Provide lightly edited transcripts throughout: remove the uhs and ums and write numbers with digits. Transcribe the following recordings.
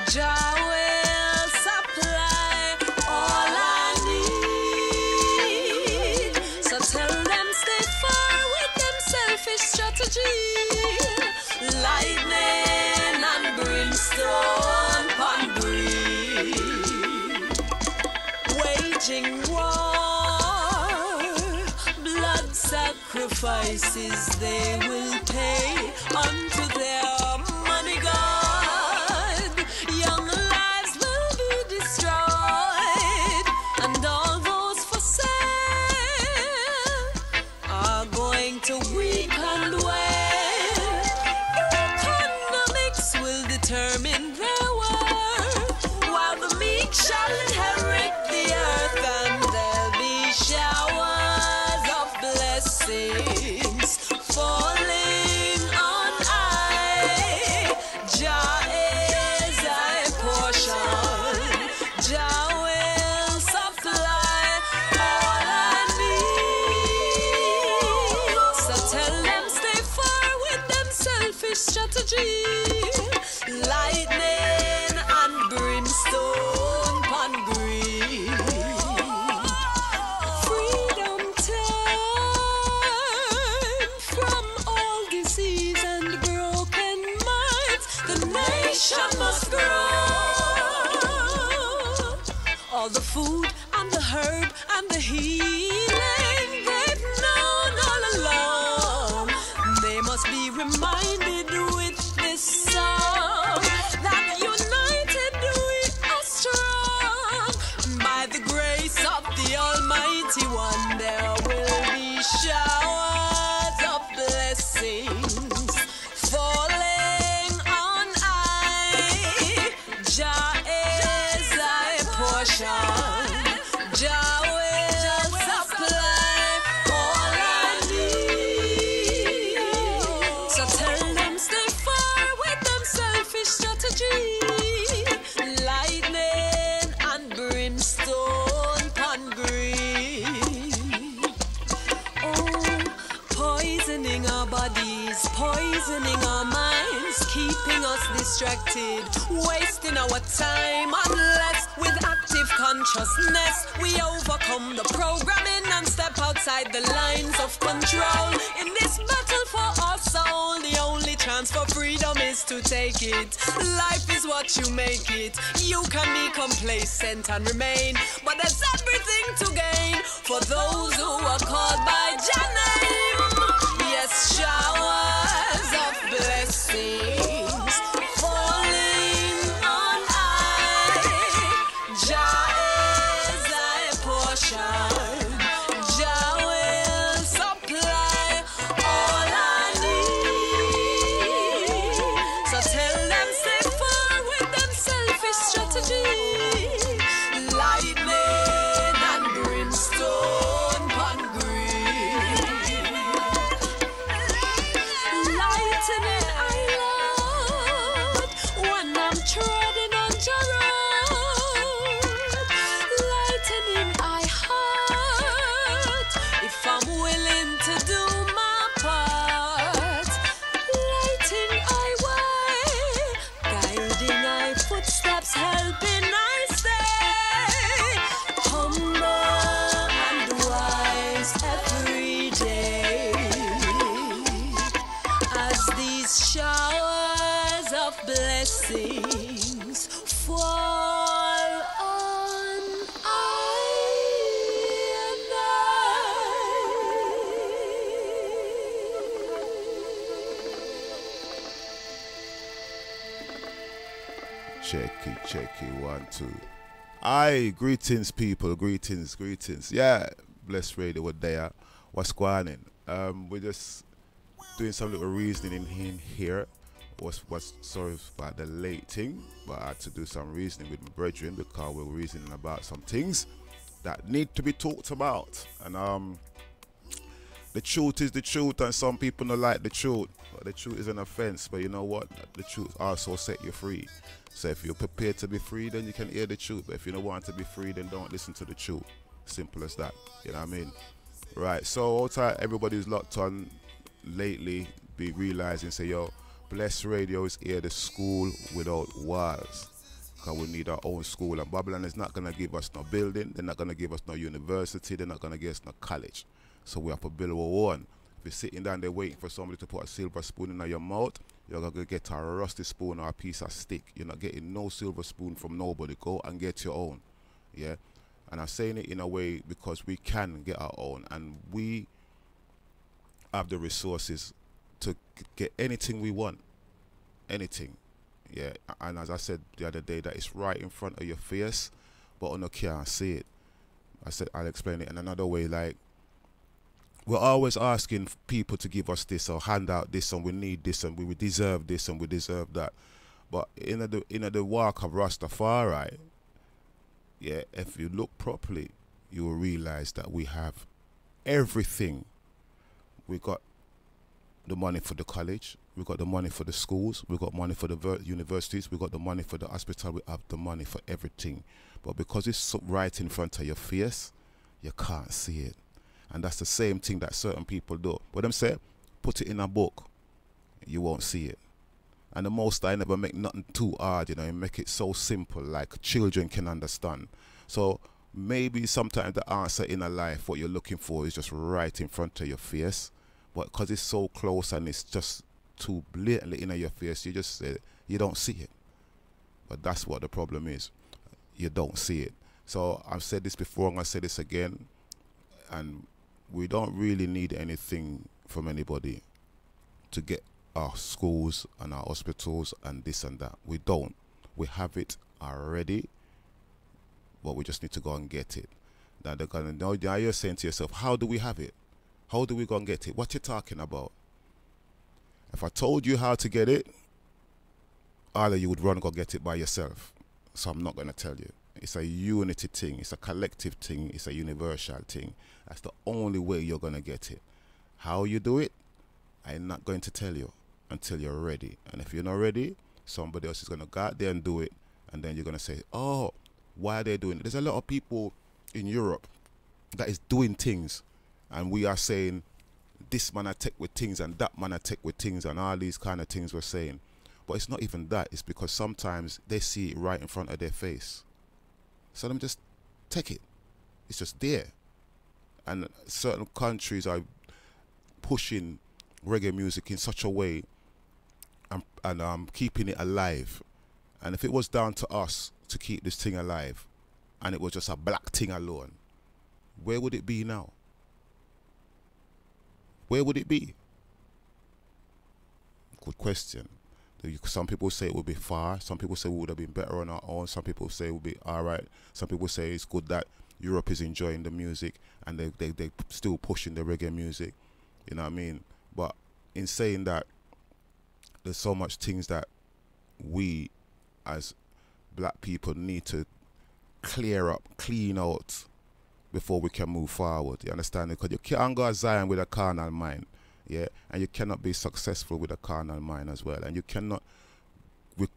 Jah will supply all I need. So tell them stay far with them selfish strategy. Lightning and brimstone upon breeze, waging war, blood sacrifices they will pay unto their money god. Young lives will be destroyed, and all those for sale are going to weep and wail. Economics will determine their worth, while the meek shall inherit the earth, and there'll be showers of blessings falling on I. Jah is thy portion. Jah will supply all I need. So tell them stay far with them selfish strategy. Lightning and brimstone upon green. Freedom time from all disease and broken minds. The nation must grow. All the food and the herb and the healing they've known all along, they must be reminded with this song that united we are strong. By the grace of the Almighty One, there will be showers of blessings falling on I. Jah is thy portion. Jah will supply all I need. So tell them stay far with them selfish strategy. Lightning and brimstone upon green. Oh, poisoning our bodies, poisoning our minds, keeping us distracted, wasting our time, unless with active consciousness we overcome the programming and step outside the lines of control. In this battle for our soul, the only chance for freedom is to take it. Life is what you make it. You can be complacent and remain, but there's everything to gain for those who are called by Jah name. Yes, showers of blessings falling on I. Jah is thy portion. Jah will supply all I need. So tell them stay far with them selfish strategy. Lightning and brimstone upon green. Lightning I love when I'm treading on your road. Lightning I heart if I'm willing to do my part. Lighting I way, guiding I footsteps, helping I stay. Humble and wise every day, as these showers of blessings fall on I and I. Checky, 1, 2. Aye, greetings, people. Greetings. Yeah, Blessed Radio, what they are. What's going on? We're just doing some little reasoning in here. Was sorry about the late thing, but I had to do some reasoning with my brethren because we're reasoning about some things that need to be talked about. And the truth is the truth, and some people don't like the truth. But the truth is an offense. But you know what? The truth also set you free. So if you're prepared to be free, then you can hear the truth. But if you don't want to be free, then don't listen to the truth. Simple as that. You know what I mean? Right. So all time everybody's locked on lately, be realizing, say, yo, Blessed Radio is here, the school without walls. because we need our own school. And Babylon is not going to give us no building. They're not going to give us no university. They're not going to give us no college. So we have to build our own. If you're sitting down there waiting for somebody to put a silver spoon in your mouth, you're going to get a rusty spoon or a piece of stick. You're not getting no silver spoon from nobody. Go and get your own. Yeah? And I'm saying it in a way because we can get our own. And we have the resources to get anything we want. Anything. Yeah, and as I said the other day, that it's right in front of your face, but you can't see it. I said I'll explain it in another way. Like, we're always asking people to give us this or hand out this, and we need this, and we deserve this, and we deserve that. But in the walk of Rastafari, yeah, if you look properly, you will realize that we have everything. We got the money for the college, we got the money for the schools, we got money for the universities, we got the money for the hospital, we have the money for everything. But because it's so right in front of your face, you can't see it. And that's the same thing that certain people do. But them say, put it in a book, you won't see it. And the Most I never make nothing too hard, you know, and make it so simple, like children can understand. So maybe sometimes the answer in a life, what you're looking for, is just right in front of your face. But because it's so close and it's just too blatantly in your face, you just you don't see it. But that's what the problem is. You don't see it. So I've said this before, I'm going to say this again. And we don't really need anything from anybody to get our schools and our hospitals and this and that. We don't. We have it already, but we just need to go and get it. Now they're gonna know. Now you're saying to yourself, how do we have it? How do we go and get it? What you talking about? If I told you how to get it, either you would run and go get it by yourself. So I'm not going to tell you. It's a unity thing. It's a collective thing. It's a universal thing. That's the only way you're going to get it. How you do it, I'm not going to tell you until you're ready. And if you're not ready, somebody else is going to go out there and do it. And then you're going to say, oh, why are they doing it? There's a lot of people in Europe that is doing things. And we are saying, this man attack with things and that man attack with things and all these kind of things we're saying. But it's not even that. It's because sometimes they see it right in front of their face. So them just take it. It's just there. And certain countries are pushing reggae music in such a way and keeping it alive. And if it was down to us to keep this thing alive and it was just a black thing alone, where would it be now? Where would it be? Good question. Some people say it would be far. Some people say we would have been better on our own. Some people say it would be all right. Some people say it's good that Europe is enjoying the music and they still pushing the reggae music. You know what I mean? But in saying that, there's so much things that we as black people need to clear up, clean out before we can move forward. You understand? Because you can't go to Zion with a carnal mind. Yeah, and you cannot be successful with a carnal mind as well. And you cannot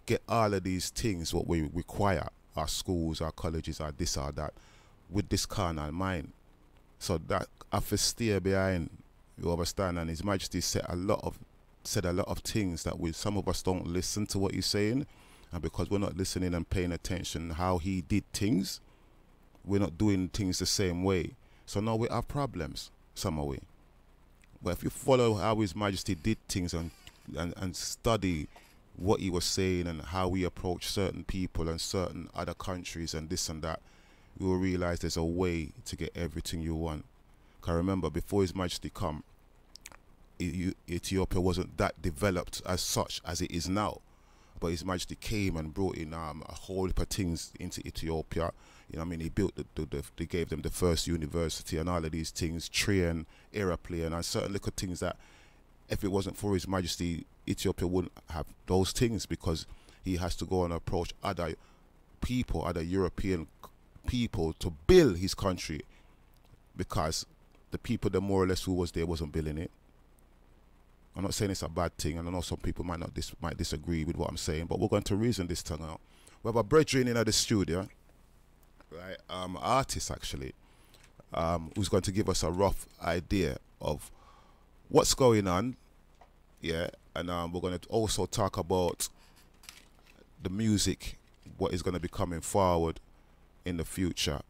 get all of these things, what we require, our schools, our colleges, our this or that, with this carnal mind. So that I have to steer behind, you understand? And His Majesty said a lot of things that some of us don't listen to what he's saying, and because we're not listening and paying attention how he did things, we're not doing things the same way. So now we have problems some way. But if you follow how His Majesty did things and study what he was saying and how we approach certain people and certain other countries and this and that, you will realize there's a way to get everything you want. Because remember, before His Majesty come, Ethiopia wasn't that developed as such as it is now. But His Majesty came and brought in a whole heap of things into Ethiopia. You know what I mean? He built they gave them the first university and all of these things, train, aeroplane, and certain little things that if it wasn't for His Majesty, Ethiopia wouldn't have those things, because he has to go and approach other people, other European people to build his country, because the people that more or less who was there wasn't building it. I'm not saying it's a bad thing, and I know some people might disagree with what I'm saying, but we're going to reason this thing out. We have a brethren in the studio, right? Artist actually, who's going to give us a rough idea of what's going on, yeah. And we're going to also talk about the music, what is going to be coming forward in the future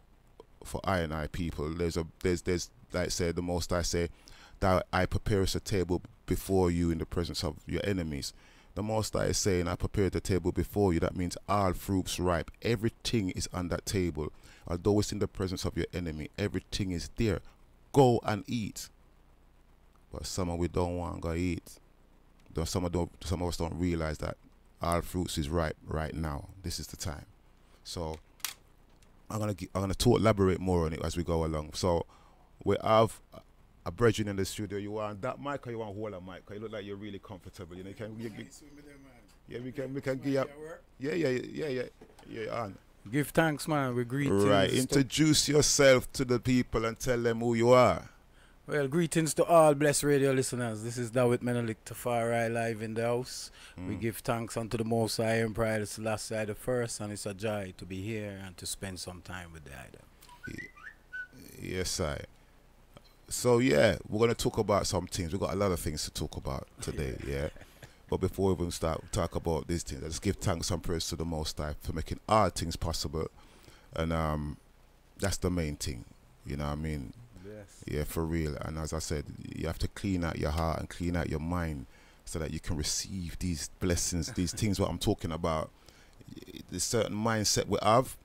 for I and I people. There's like I said, the most I say that I prepare us a table before you in the presence of your enemies. The most I is saying I prepare the table before you. That means all fruits ripe. Everything is on that table. Although it's in the presence of your enemy, everything is there. Go and eat. But some of we don't want to go eat. Some of us don't realize that all fruits is ripe right now. This is the time. So I'm gonna elaborate more on it as we go along. So we have a brethren in the studio. You want that mic or you want hold a mic? Cause you look like you're really comfortable. You know, we can give up. Yeah. On. Give thanks, man. We greetings. Right. Introduce yourself to the people and tell them who you are. Well, greetings to all blessed radio listeners. This is Dawit Menelik Tafari live in the house. We give thanks unto the Most High Emperor, the last side of first, and it's a joy to be here and to spend some time with the idol. Yes, I. So yeah, we're gonna talk about some things. We've got a lot of things to talk about today, yeah. But before we even start talk about these things, let's give thanks and praise to the Most High for making all things possible, and that's the main thing. You know what I mean? Yes. Yeah, for real. And as I said, you have to clean out your heart and clean out your mind so that you can receive these blessings, these things. What I'm talking about, the certain mindset we have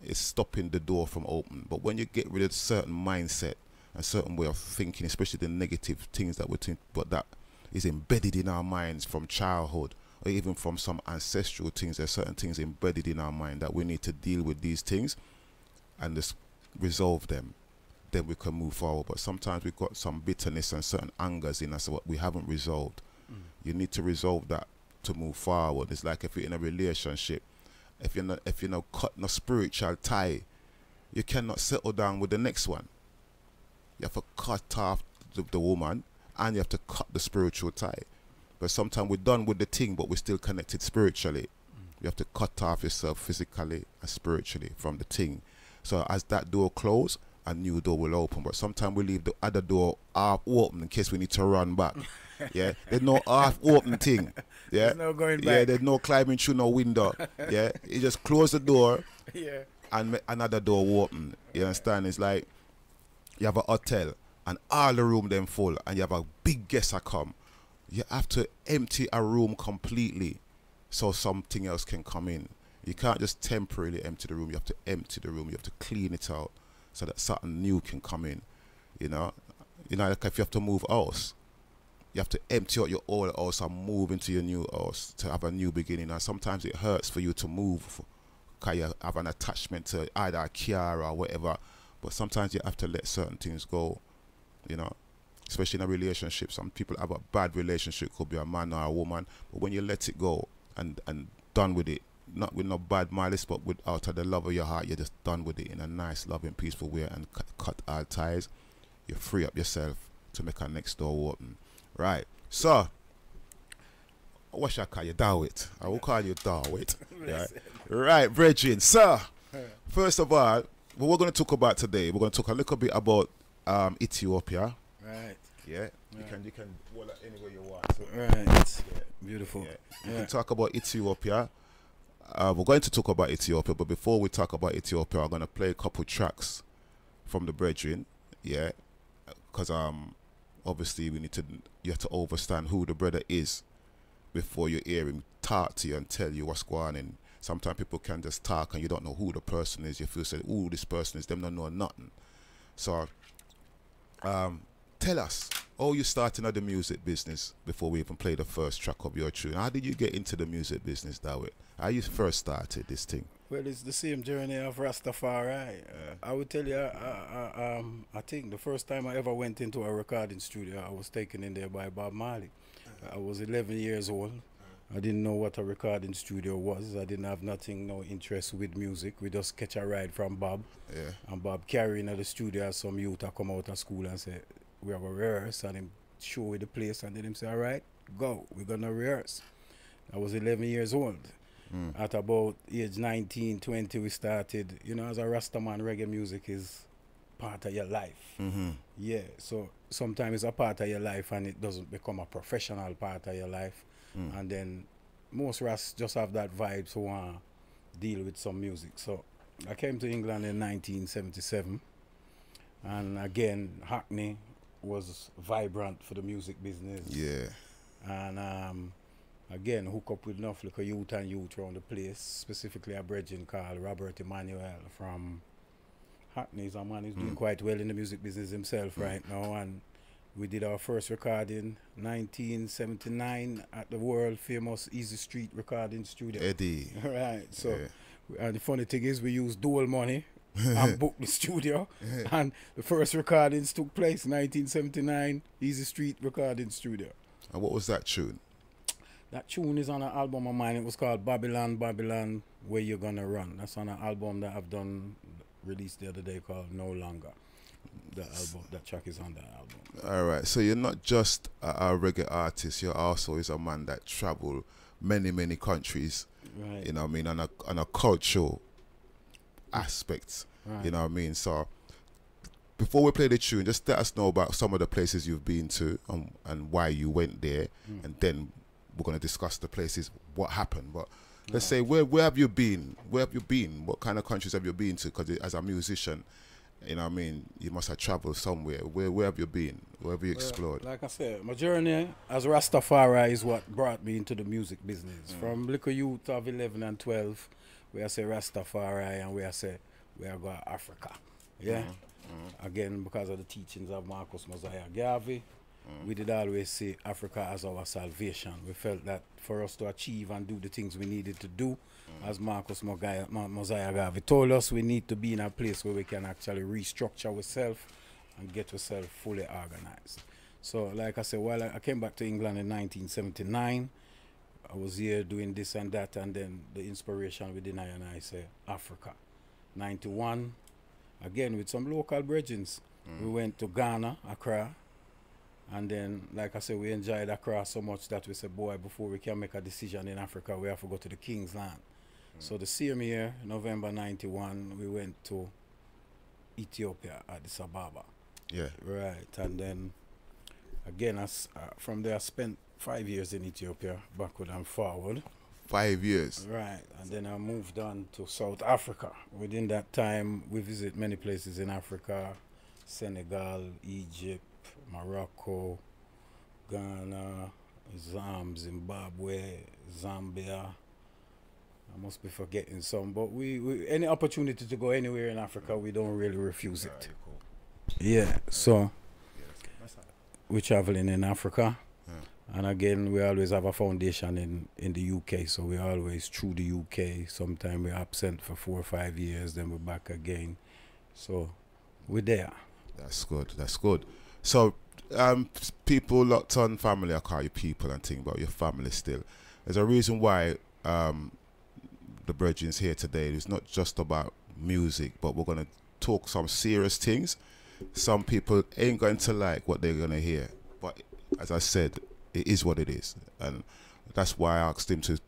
is stopping the door from open. But when you get rid of a certain mindset, a certain way of thinking, especially the negative things that we think, but that is embedded in our minds from childhood or even from some ancestral things. There's certain things embedded in our mind that we need to deal with these things and just resolve them. Then we can move forward. But sometimes we've got some bitterness and certain angers in us what we haven't resolved. You need to resolve that to move forward. It's like if you're in a relationship, if you're not cut no spiritual tie, you cannot settle down with the next one. You have to cut off the woman and you have to cut the spiritual tie. But sometimes we're done with the thing, but we're still connected spiritually. You have to cut off yourself physically and spiritually from the thing. So as that door closes, a new door will open. But sometimes we leave the other door half open in case we need to run back. Yeah, there's no half open thing. Yeah, There's no going back. Yeah, there's no climbing through no window. Yeah, you just close the door. Yeah. And another door open. You understand? It's like you have a hotel and all the room them full and you have a big guest that come. You have to empty a room completely so something else can come in. You can't just temporarily empty the room. You have to empty the room. You have to clean it out so that something new can come in. You know, like if you have to move house, you have to empty out your old house and move into your new house to have a new beginning. And sometimes it hurts for you to move because you have an attachment to either a car or whatever. But sometimes you have to let certain things go, you know, especially in a relationship. Some people have a bad relationship, could be a man or a woman, but when you let it go and done with it, not with no bad malice, but with out of the love of your heart, you're just done with it in a nice, loving, peaceful way and cut all ties. You free up yourself to make a next door open. Right. So, what shall I call you? Dawit. I will call you Dawit. Right, brethren. So, first of all, what we're going to talk about today, we're going to talk a little bit about Ethiopia. Right. Yeah. You can hold it anywhere you want. So. Right. Yeah. Beautiful. Yeah. We can talk about Ethiopia. We're going to talk about Ethiopia, but before we talk about Ethiopia, I'm going to play a couple tracks from the brethren. Yeah. Because obviously you have to understand who the brother is before you hear him talk to you and tell you what's going on. And sometimes people can just talk and you don't know who the person is. You feel say, "Ooh, this person is them don't know nothing." So, tell us how you starting at the music business before we even play the first track of your tune. How did you get into the music business, Dawit? How you first started this thing? Well, it's the same journey of Rastafari. I would tell you, I think the first time I ever went into a recording studio, I was taken in there by Bob Marley. I was 11 years old. I didn't know what a recording studio was. I didn't have no interest with music. We just catch a ride from Bob. Yeah. And Bob carrying at the studio as some youth come out of school and say, "We have a rehearse," and him show you the place, and then him say, "All right, go, we're gonna rehearse." I was 11 years old. At about age 19, 20, we started, you know, as a Rasta man, reggae music is part of your life. Yeah, so sometimes it's a part of your life and it doesn't become a professional part of your life. And then most Ras just have that vibe, so deal with some music. So I came to England in 1977, and again, Hackney was vibrant for the music business. Yeah. And again, hook up with enough like a youth around the place, specifically a brethren called Robert Emmanuel from Hackney. He's a man who's doing quite well in the music business himself right now, and we did our first recording 1979 at the world famous Easy Street recording studio. Eddie. Right, so Yeah. and the funny thing is we used dual money and booked the studio, and the first recordings took place 1979 Easy Street recording studio. And what was that tune? That tune is on an album of mine. It was called Babylon, Babylon, Where You Gonna Run. That's on an album that I've done, released the other day, called No Longer. That track is on that album. All right. So you're not just a reggae artist. You're also is a man that travel many countries. Right. You know what I mean? On a cultural aspects. Right. You know what I mean? So before we play the tune, just let us know about some of the places you've been to and why you went there, and then we're going to discuss the places, what happened. But let's say, where have you been? Where have you been? What kind of countries have you been to? Because as a musician, you know what I mean, you must have traveled somewhere. Where have you been? Where have you explored? Like I said, my journey as Rastafari is what brought me into the music business. From little youth of 11 and 12, where I say Rastafari, and where I say we are going to Africa. Yeah? Again, because of the teachings of Marcus Mosiah Garvey, we did always see Africa as our salvation. We felt that for us to achieve and do the things we needed to do, as Marcus Mosiah Garvey told us, we need to be in a place where we can actually restructure ourselves and get ourselves fully organized. So, like I said, while I came back to England in 1979, I was here doing this and that, and then the inspiration within I say Africa. 91, again with some local brethren, we went to Ghana, Accra. And then, like I said, we enjoyed Accra so much that we said, boy, before we can make a decision in Africa, we have to go to the King's Land. So the same year, November 91, we went to Ethiopia, Addis Ababa. Yeah. Right. And then, again, from there, I spent 5 years in Ethiopia, backward and forward. 5 years. Right. And then I moved on to South Africa. Within that time, we visit many places in Africa, Senegal, Egypt, Morocco, Ghana, Zimbabwe, Zambia. I must be forgetting some, but we any opportunity to go anywhere in Africa, we don't really refuse it. Yeah, so we're traveling in Africa, and again, we always have a foundation in the UK, so we're always through the UK. Sometimes we're absent for 4 or 5 years, then we're back again. So we're there. That's good. That's good. So, people locked on family, I call you people and think about your family still. There's a reason why the brethren's here today. It's not just about music, but we're going to talk some serious things. Some people ain't going to like what they're going to hear. But as I said, it is what it is. And that's why I asked him to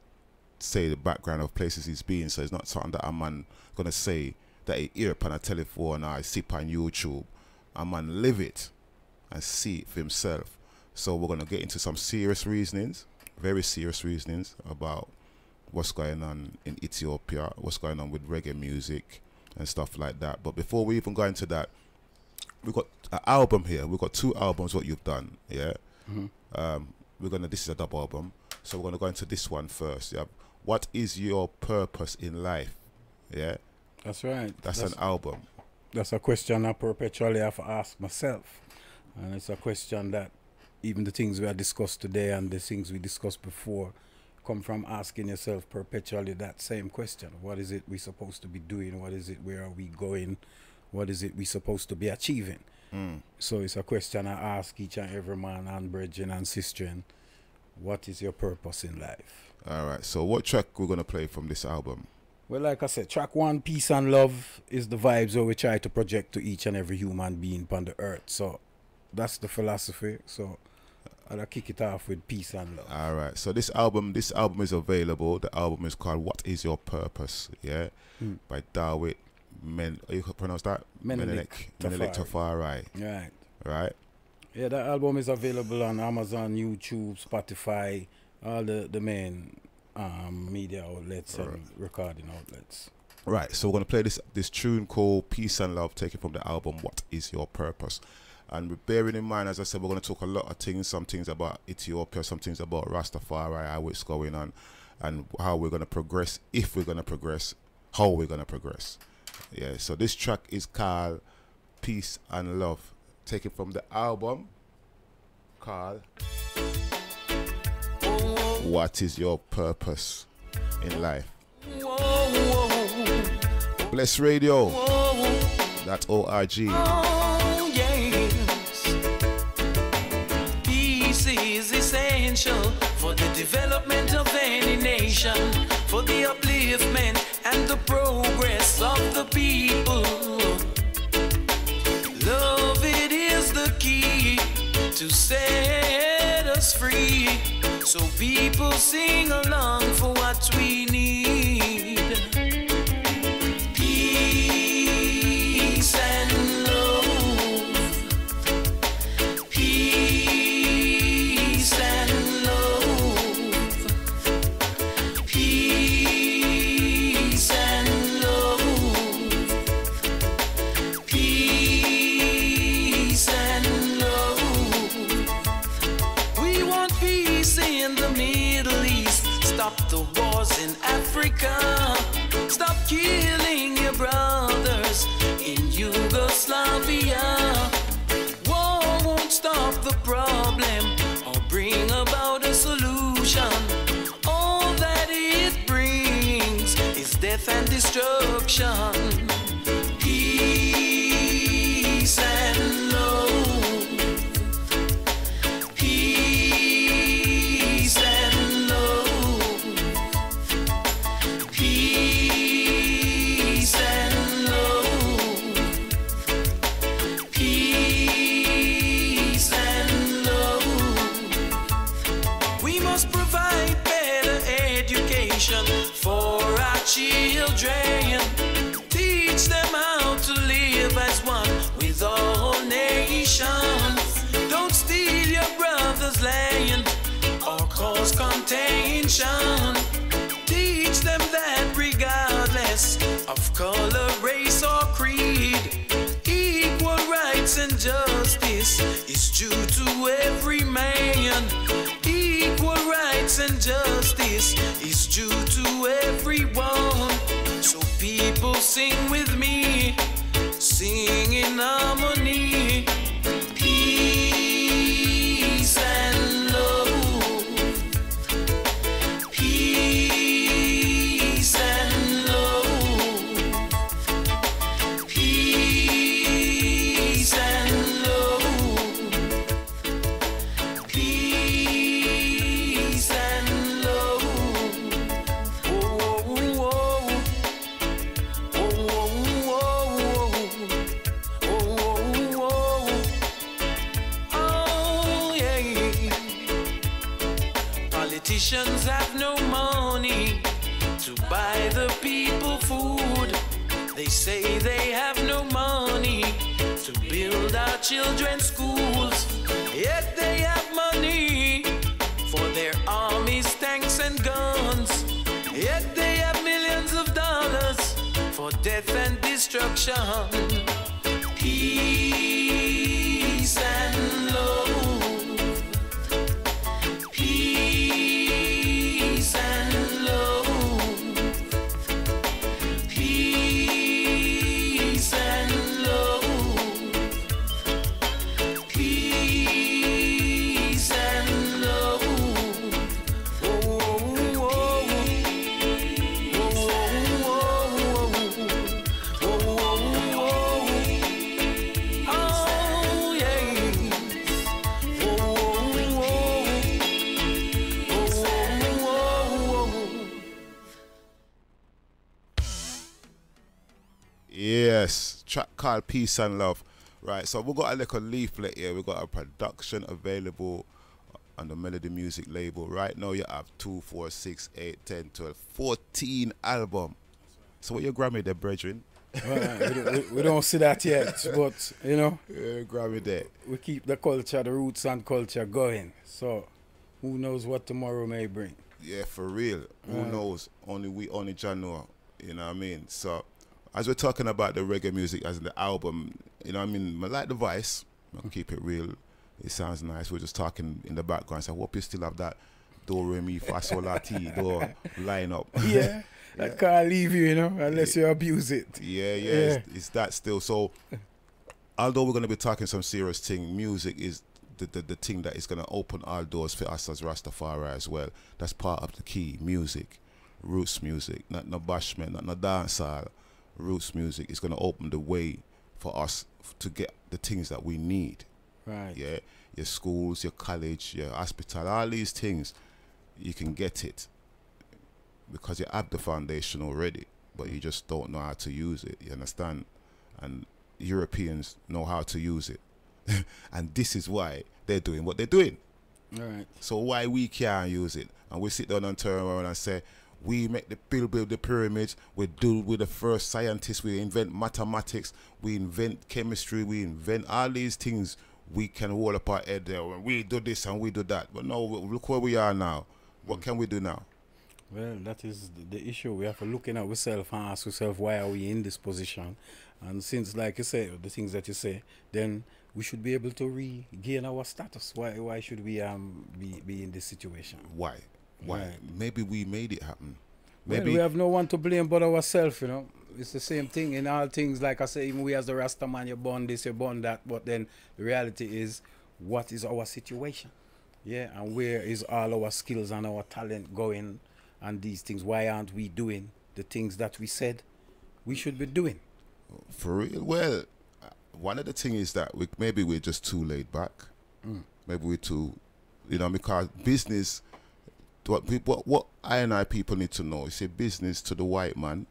say the background of places he's been. So it's not something that a man going to say that he hear on a telephone or I see on YouTube. A man live it and see it for himself. So we're going to get into some serious reasonings, very serious reasonings about what's going on in Ethiopia, what's going on with reggae music and stuff like that. But before we even go into that, we've got an album here. We've got 2 albums what you've done, yeah? This is a double album, so we're going to go into this one first, yeah? What is your purpose in life, yeah? That's right. That's an album. That's a question I perpetually have to ask myself. And it's a question that even the things we have discussed today and the things we discussed before come from asking yourself perpetually that same question. What is it we're supposed to be doing? What is it? Where are we going? What is it we're supposed to be achieving? So it's a question I ask each and every man and brethren and sister. What is your purpose in life? All right. So what track we're going to play from this album? Well, like I said, track 1, Peace and Love, is the vibes where we try to project to each and every human being upon the earth. So that's the philosophy. So I'll kick it off with Peace and Love. All right. So this album is available. The album is called What Is Your Purpose? Yeah, by Dawit you can pronounce that? Menelik Tafari. Right. Right. Yeah, that album is available on Amazon, YouTube, Spotify, all the main media outlets and recording outlets. Right, so we're going to play this tune called Peace and Love, taken from the album What Is Your Purpose. And bearing in mind, as I said, we're going to talk a lot of things, some things about Ethiopia, some things about Rastafari, how it's going on, and how we're going to progress, if we're going to progress, how we're going to progress. Yeah, so this track is called Peace and Love, taken from the album called What Is Your Purpose in Life. Bless Radio. .org. Oh, yes. Peace is essential for the development of any nation, for the upliftment and the progress of the people. Love, it is the key to set us free. So people sing along for what we need. Peace and love. Peace and love. Peace and love. Peace and love. We want peace in the Middle East. Stop the wars in Africa. Stop killing your brothers in Yugoslavia. War won't stop the problem or bring about a solution. All that it brings is death and destruction. Peace and love. Peace and love. Peace and love. Peace and love. We must provide better education for our children. Teach them how to live as one with all nations. Don't steal your brother's land or cause contention. Teach them that regardless of color, race, or creed, equal rights and justice is due to every man. Equal rights and justice is due to everyone. So people sing with me, sing in harmony. Peace and love. Peace and love. Peace and love. Peace and love. Oh, oh, oh. Oh, oh, oh. Oh, yeah. Politicians have no money to buy the people food. They say they have no money to build our children's schools. Yet they have money for their armies, tanks, and guns. Yet they have millions of dollars for death and destruction. Peace and love. Peace and love. Peace and love. Peace and love. Oh, oh, oh. Yes, track called Peace and Love. Right, so we've got a little leaflet here. We've got a production available on the Melody Music label. Right now you have 2, 4, 6, 8, 10, 12, 14 album. So what you Grammy there, brethren? We don't see that yet, but you know, Yeah, Grammy there. we keep the culture, the roots and culture going. So who knows what tomorrow may bring. Yeah, for real. Who knows? Only John know. You know what I mean? So, as we're talking about the reggae music as the album, you know what I mean? I like the voice. I'll keep it real. It sounds nice. We're just talking in the background. So I hope you still have that do, re, mi, fa, sol, la, ti, do line up. Yeah. I can't leave you, unless you abuse it. Yeah. It's that still. So, although we're going to be talking some serious thing, music is the thing that is going to open all doors for us as Rastafari as well. That's part of the key. Music, roots music, not no bashment, not no dancehall. Roots music is going to open the way for us to get the things that we need. Right. Yeah, your schools, your college, your hospital, all these things, you can get it because you have the foundation already, but you just don't know how to use it. You understand? And Europeans know how to use it. And this is why they're doing what they're doing. All right. So why we can't use it? And we sit down and turn around and say, we make build the pyramids, we're the first scientists, we invent mathematics, we invent chemistry, we invent all these things. We can hold up our head there and we do this and we do that. But no, look where we are now. What can we do now? Well, that is the issue. We have to look in ourselves and ask ourselves, why are we in this position? And since, like you say, the things that you say, then we should be able to regain our status. Why should we be in this situation? Why? Right. Maybe we made it happen. Maybe we have no one to blame but ourselves, It's the same thing in all things. Like I say, even we as the Rasta man, you're born this, you're born that. But then the reality is, what is our situation? Yeah, and where is all our skills and our talent going and these things? Why aren't we doing the things that we said we should be doing? For real? Well, one of the things is that maybe we're just too laid back. Maybe we're too, because business, what I and I people need to know is business to the white man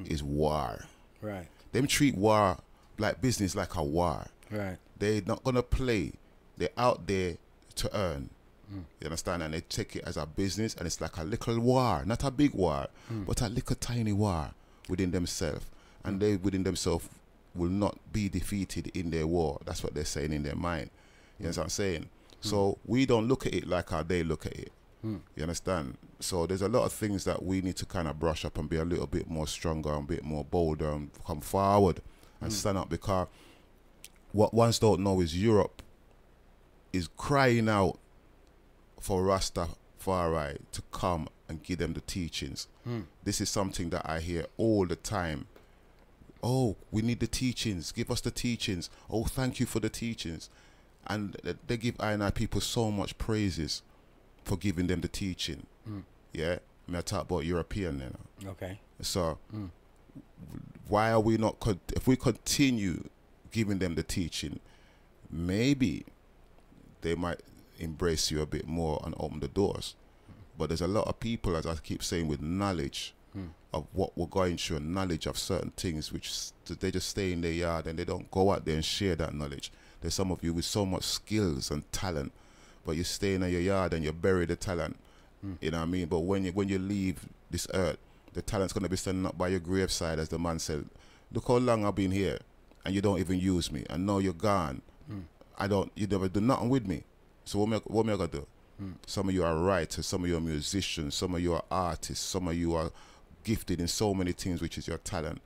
is war. Right. Them treat war like business like a war. Right. They're not going to play. They're out there to earn. You understand? And they take it as a business, and it's like a little war, not a big war, but a little tiny war within themselves. And they within themselves will not be defeated in their war. That's what they're saying in their mind. You know what I'm saying? So we don't look at it like how they look at it. You understand? So there's a lot of things that we need to kind of brush up and be a little bit more stronger and a bit more bolder and come forward and stand up, because what ones don't know is Europe is crying out for Rastafari to come and give them the teachings. This is something that I hear all the time. Oh, we need the teachings. Give us the teachings. Oh, thank you for the teachings. And they give I and I people so much praises for giving them the teaching. Yeah? I talk about European now. Okay. So, why are we not, if we continue giving them the teaching, maybe they might embrace you a bit more and open the doors. But there's a lot of people, as I keep saying, with knowledge of what we're going through and knowledge of certain things, which they just stay in their yard and they don't go out there and share that knowledge. There's some of you with so much skills and talent, but you stay in your yard and you bury the talent. You know what I mean? But when you leave this earth, the talent's going to be standing up by your graveside, as the man said. Look how long I've been here and you don't even use me, and now you're gone. You never do nothing with me. So what am I going to do? Some of you are writers, some of you are musicians, some of you are artists, some of you are gifted in so many things, which is your talent.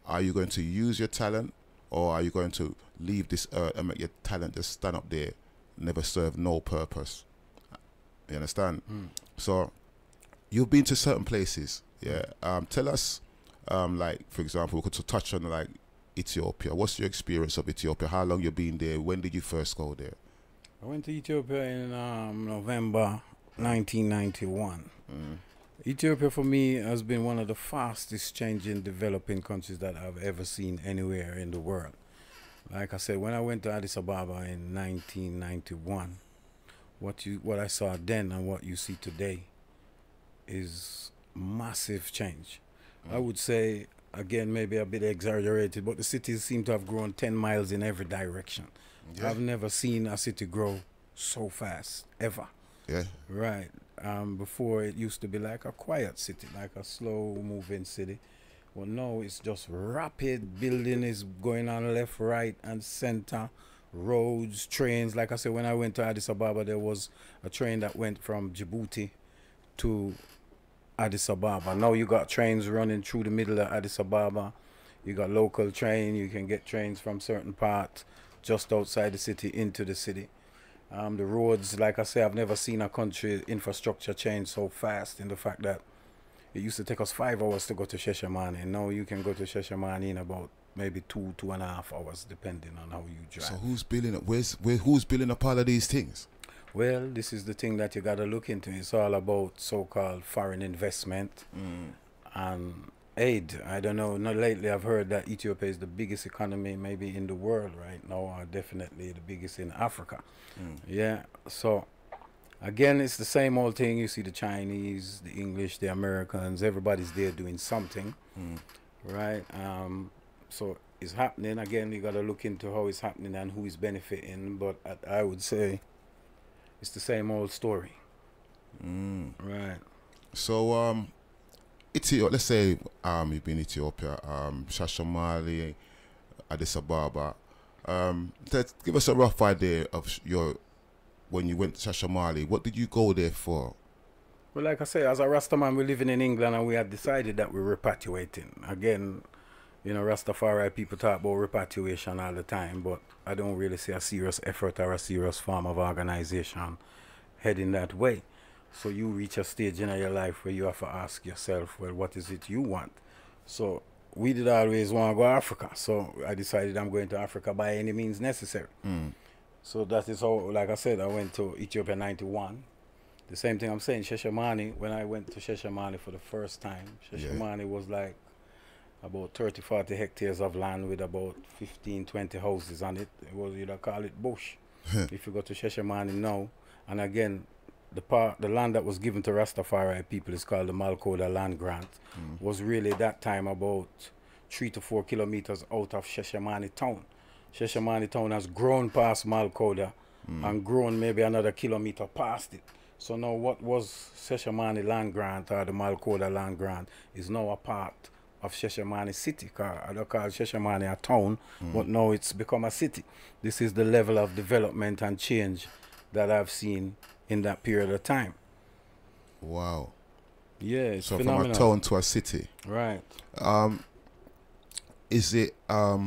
Are you going to use your talent, or are you going to leave this earth and make your talent just stand up there, never serve no purpose? You understand? So you've been to certain places, yeah. Tell us, like, for example, we could touch on like Ethiopia. What's your experience of Ethiopia? How long you been there? When did you first go there? I went to Ethiopia in November 1991. Ethiopia for me has been one of the fastest changing developing countries that I've ever seen anywhere in the world. Like I said, when I went to Addis Ababa in 1991, what I saw then and what you see today is massive change. I would say, again, maybe a bit exaggerated, but the cities seem to have grown 10 miles in every direction. Yeah. I've never seen a city grow so fast, ever. Yeah. Right. Before it used to be like a quiet city, like a slow moving city. Well, now it's just rapid. Building is going on left, right, and center. Roads, trains. Like I said, when I went to Addis Ababa, there was a train that went from Djibouti to Addis Ababa. Now you got trains running through the middle of Addis Ababa. You got local train. You can get trains from certain parts just outside the city into the city. The roads, like I say, I've never seen a country infrastructure change so fast, in the fact that it used to take us 5 hours to go to Sheshamani. Now you can go to Sheshamani in about maybe 2.5 hours, depending on how you drive. So who's building it? Who's building up all of these things? Well, this is the thing that you got to look into. It's all about so-called foreign investment and aid. I don't know. Not lately, I've heard that Ethiopia is the biggest economy maybe in the world right now, or definitely the biggest in Africa. Yeah. So again, it's the same old thing. You see the Chinese, the English, the Americans. Everybody's there doing something, right? So it's happening. Again, you got to look into how it's happening and who is benefiting. But I would say it's the same old story. Right. So, Ethiopia, let's say you've been in Ethiopia, Shashamali, Addis Ababa. Give us a rough idea of when you went to Shashamali. What did you go there for? Well, like I say, as a Rastaman, we're living in England, and we had decided that we're repatriating. Again, you know, Rastafari people talk about repatriation all the time, but I don't really see a serious effort or a serious form of organization heading that way. So you reach a stage in your life where you have to ask yourself, well, what is it you want? So we did always want to go to Africa. So I decided I'm going to Africa by any means necessary. So that is how, like I said, I went to Ethiopia in '91. The same thing I'm saying, Sheshamani, when I went to Sheshamani for the first time, Sheshamani was like about 30-40 hectares of land with about 15-20 houses on it. It was, you'd call it bush. If you go to Sheshamani now, and again, the land that was given to Rastafari people is called the Malkoda land grant, was really that time about 3 to 4 kilometers out of Sheshamani town. Sheshamani town has grown past Malkoda and grown maybe another kilometer past it. So now what was Sheshamani land grant or the Malkoda land grant is now a part of Sheshamani city. I don't call Sheshamani a town, but now it's become a city. This is the level of development and change that I've seen in that period of time. Wow. Yeah, it's so phenomenal. From a town to a city. Right. Is it a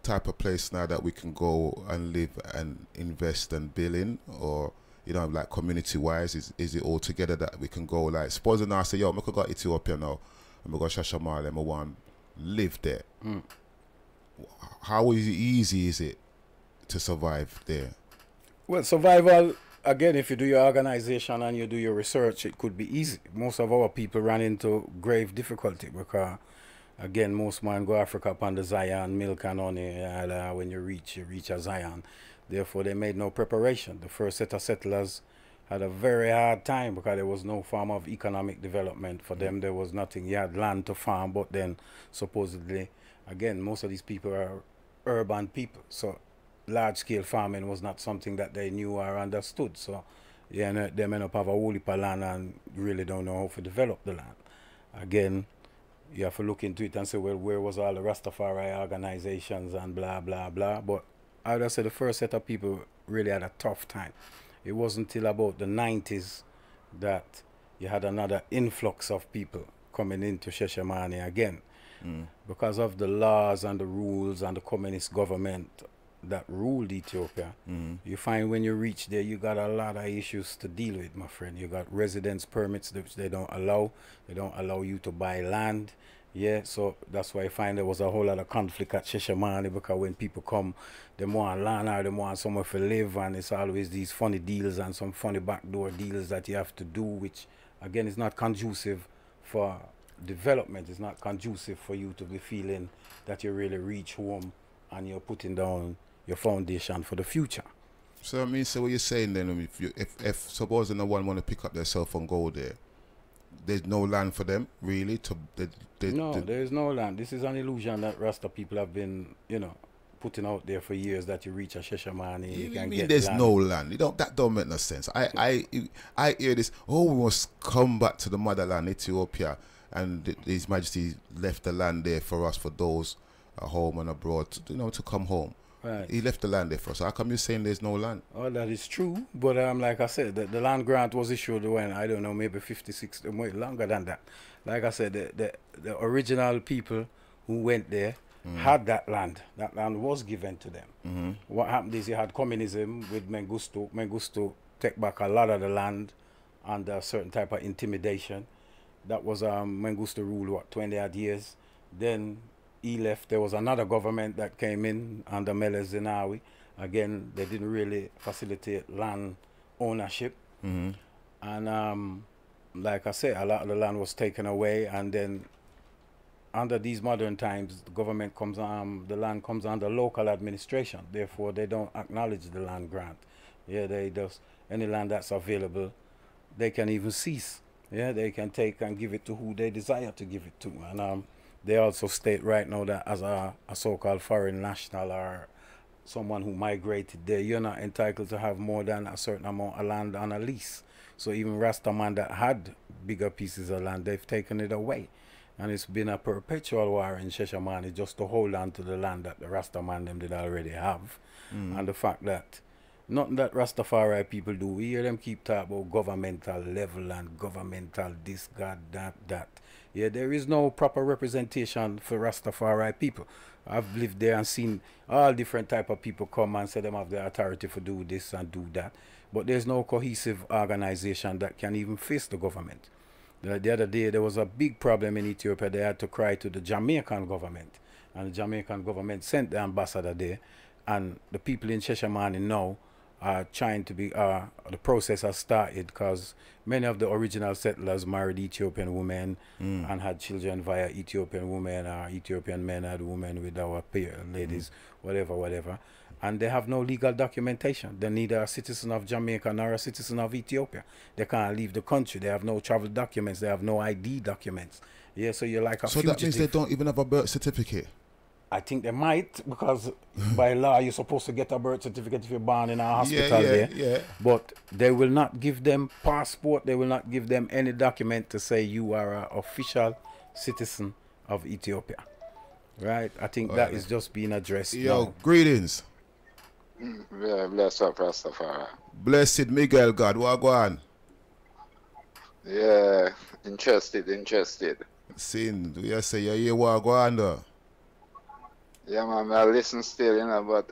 type of place now that we can go and live and invest and build in, or you know, like community-wise, is it all together that we can go, like, suppose I say, yo, I could go to Ethiopia now, and we go to Shashamali, and I want to live there. How easy is it to survive there? Well, survival, again, if you do your organization and you do your research, it could be easy. Most of our people run into grave difficulty because, again, most man go Africa upon the Zion, milk and honey, when you reach a Zion. Therefore, they made no preparation. The first set of settlers had a very hard time because there was no form of economic development for them. There was nothing. You had land to farm, but then supposedly, again, most of these people are urban people. So large-scale farming was not something that they knew or understood. So yeah, they may not have a whole heap of land and really don't know how to develop the land. Again, you have to look into it and say, well, where was all the Rastafari organizations and blah, blah, blah. But I would say the first set of people really had a tough time. It wasn't until about the 90s that you had another influx of people coming into Sheshamani again. Because of the laws and the rules and the communist government that ruled Ethiopia, you find when you reach there, you got a lot of issues to deal with, my friend. You got residence permits which they don't allow. They don't allow you to buy land. Yeah, so that's why I find there was a whole lot of conflict at Sheshamani, because when people come, they want land or they want somewhere to live, and it's always these funny deals and some funny backdoor deals that you have to do, which again is not conducive for development. It's not conducive for you to be feeling that you really reach home and you're putting down your foundation for the future. So I mean, so what you're saying then, if suppose no one want to pick up their cell phone, go there, there's no land for them really to no, there is no land. This is an illusion that Rasta people have been, you know, putting out there for years, that you reach a Sheshamani, you can get there's land. no land. That don't make no sense. I hear this, oh, we must come back to the motherland, Ethiopia, and His Majesty left the land there for us, for those at home and abroad, to come home. Right. He left the land there for us. How come you're saying there's no land? Oh, that is true. But like I said, the land grant was issued when, I don't know, maybe 50, 60, more longer than that. Like I said, the original people who went there had that land. That land was given to them. What happened is you had communism with Mengistu. Mengistu take back a lot of the land under a certain type of intimidation. That was Mengistu ruled, what, 20 odd years. Then he left. There was another government that came in under Meles Zenawi. Again, they didn't really facilitate land ownership. And like I said, a lot of the land was taken away. And then under these modern times, the government comes the land comes under local administration. Therefore, they don't acknowledge the land grant. Yeah, they just, any land that's available, they can even seize. Yeah, they can take and give it to who they desire to give it to. And they also state right now that as a so-called foreign national or someone who migrated there, you're not entitled to have more than a certain amount of land on a lease. So even Rastaman that had bigger pieces of land, they've taken it away. And it's been a perpetual war in Sheshamani just to hold on to the land that the Rastaman them did already have. And the fact that nothing that Rastafari people do, we hear them keep talking about governmental level and governmental this, God, that. Yeah, there is no proper representation for Rastafari people. I've lived there and seen all different type of people come and say them have the authority for do this and do that. But there's no cohesive organization that can even face the government. The other day, there was a big problem in Ethiopia. They had to cry to the Jamaican government. And the Jamaican government sent the ambassador there. And the people in Sheshamani now are trying to be, the process has started because many of the original settlers married Ethiopian women and had children via Ethiopian women, or Ethiopian men had women with our ladies, whatever. And they have no legal documentation. They're neither a citizen of Jamaica nor a citizen of Ethiopia. They can't leave the country. They have no travel documents. They have no ID documents. Yeah, so you're like a fugitive. So that means they don't even have a birth certificate? I think they might, because by law you're supposed to get a birth certificate if you're born in a hospital there. Yeah. But they will not give them passport. They will not give them any document to say you are an official citizen of Ethiopia. Right? I think that is just being addressed now. Greetings. Yeah, bless up, Rastafari. Blessed Miguel God, what go on? Yeah, interested. Sin, you say you hear what go on though? Yeah, man, I listen still, but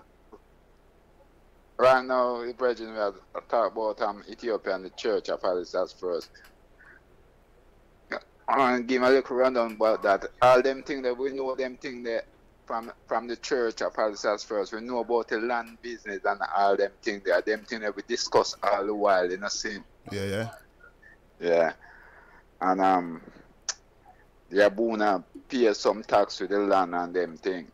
right now, the brethren, we have talk about Ethiopia and the church of Palestine first. I want to give a little rundown about that. All them things that we know, them things that from the church of Palestine first, we know about the land business and all them things there. Them things that we discuss all the while, see? Yeah. And the Abuna pay some tax to the land and them things.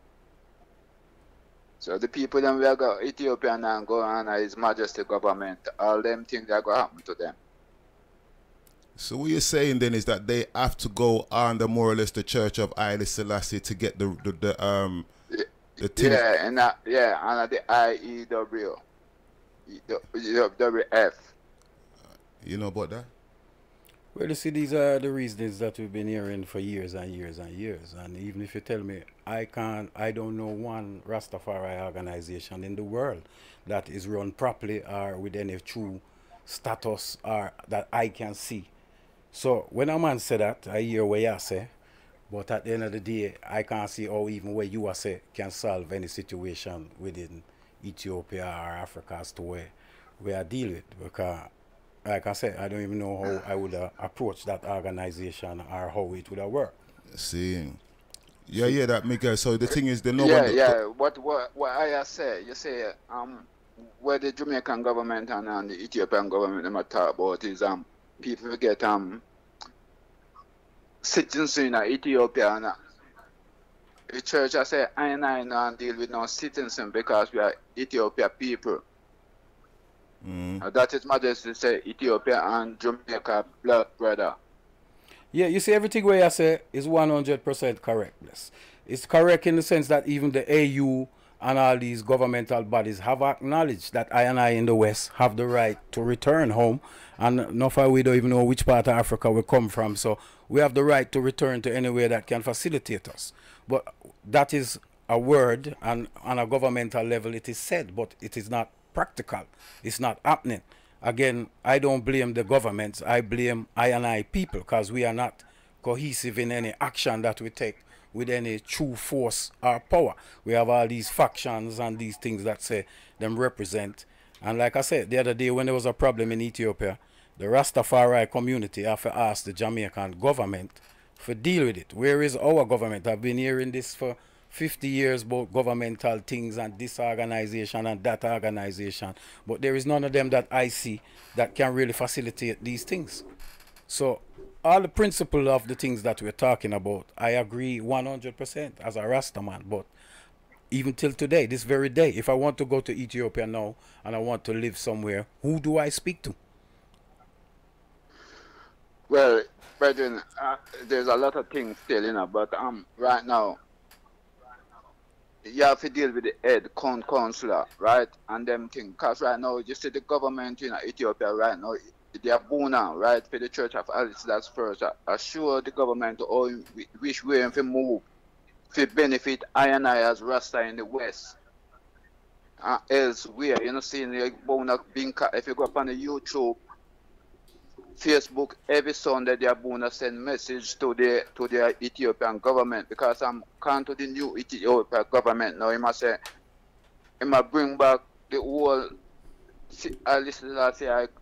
So the people that we go Ethiopia and go on His Majesty government, all them things that go happen to them. So what you're saying then is that they have to go under more or less the Church of Haile Selassie to get the thing. Yeah, and the IEW, the WF. You know about that? Well, you see, these are the reasons that we've been hearing for years and years and years. And even if you tell me, I don't know one Rastafari organization in the world that is run properly or with any true status or that I can see. So when a man say that, I hear what you say, but at the end of the day, I can't see how even what you say can solve any situation within Ethiopia or Africa as to where we are dealing with. Because, like I said, I don't even know how I would approach that organization or how it would have worked. See, yeah, that Miguel. So the thing is, the no yeah, one. Yeah. What I say, you say, where the Jamaican government and the Ethiopian government them talk about is people get citizenship in Ethiopia and the church I say I don't deal with no citizenship because we are Ethiopia people. That is Majesty say Ethiopia and Jamaica blood brother. Yeah, you see, everything where I say is 100% correctness. It's correct in the sense that even the AU and all these governmental bodies have acknowledged that I and I in the West have the right to return home. And no far we don't even know which part of Africa we come from. So we have the right to return to anywhere that can facilitate us. But that is a word, and on a governmental level it is said, but it is not practical. It's not happening. Again, I don't blame the governments. I blame I and I people, because we are not cohesive in any action that we take with any true force or power. We have all these factions and these things that say them represent. And like I said the other day, when there was a problem in Ethiopia, the Rastafari community have to ask the Jamaican government to deal with it. Where is our government? I've been hearing this for 50 years about governmental things and this organization and that organization, but there is none of them that I see that can really facilitate these things. So all the principle of the things that we're talking about, I agree 100% as a Rasta man. But even till today, this very day, if I want to go to Ethiopia now and I want to live somewhere, who do I speak to? Well, brethren, there's a lot of things still, but right now, you have to deal with the head counselor, right? And them things. Because right now, you see the government in Ethiopia right now, they are Buna, right, for the Church of Alice, that's first. Assure the government which way to move to benefit I and I as Rasta in the West. Elsewhere, seeing like Buna being, if you go up on the YouTube, Facebook, every Sunday they are Buna send message to the Ethiopian government, because I'm come to the new Ethiopian government now. He must say, he must bring back the whole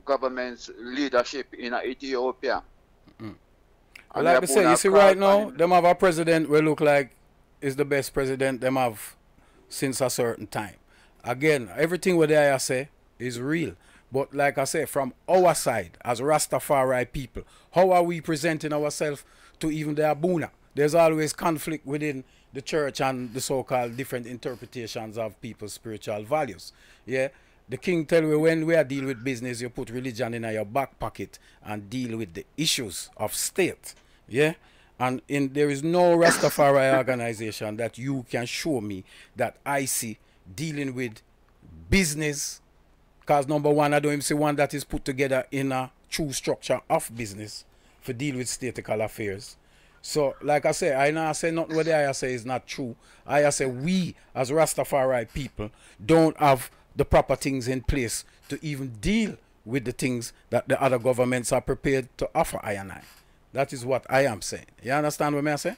government's leadership in Ethiopia. Well, like I say, you see right now, them have a president will look like is the best president them have since a certain time. Again, everything what I say is real. But like I say, from our side, as Rastafari people, how are we presenting ourselves to even the Abuna? There's always conflict within the church and the so-called different interpretations of people's spiritual values. Yeah, the king tell me when we are dealing with business, you put religion in your back pocket and deal with the issues of state. Yeah, and there is no Rastafari organization that you can show me that I see dealing with business. Because number one, I don't even see one that is put together in a true structure of business for deal with statical affairs. So, like I say, I now say nothing what I say is not true. I say we, as Rastafari people, don't have the proper things in place to even deal with the things that the other governments are prepared to offer I and I. That is what I am saying. You understand what I say?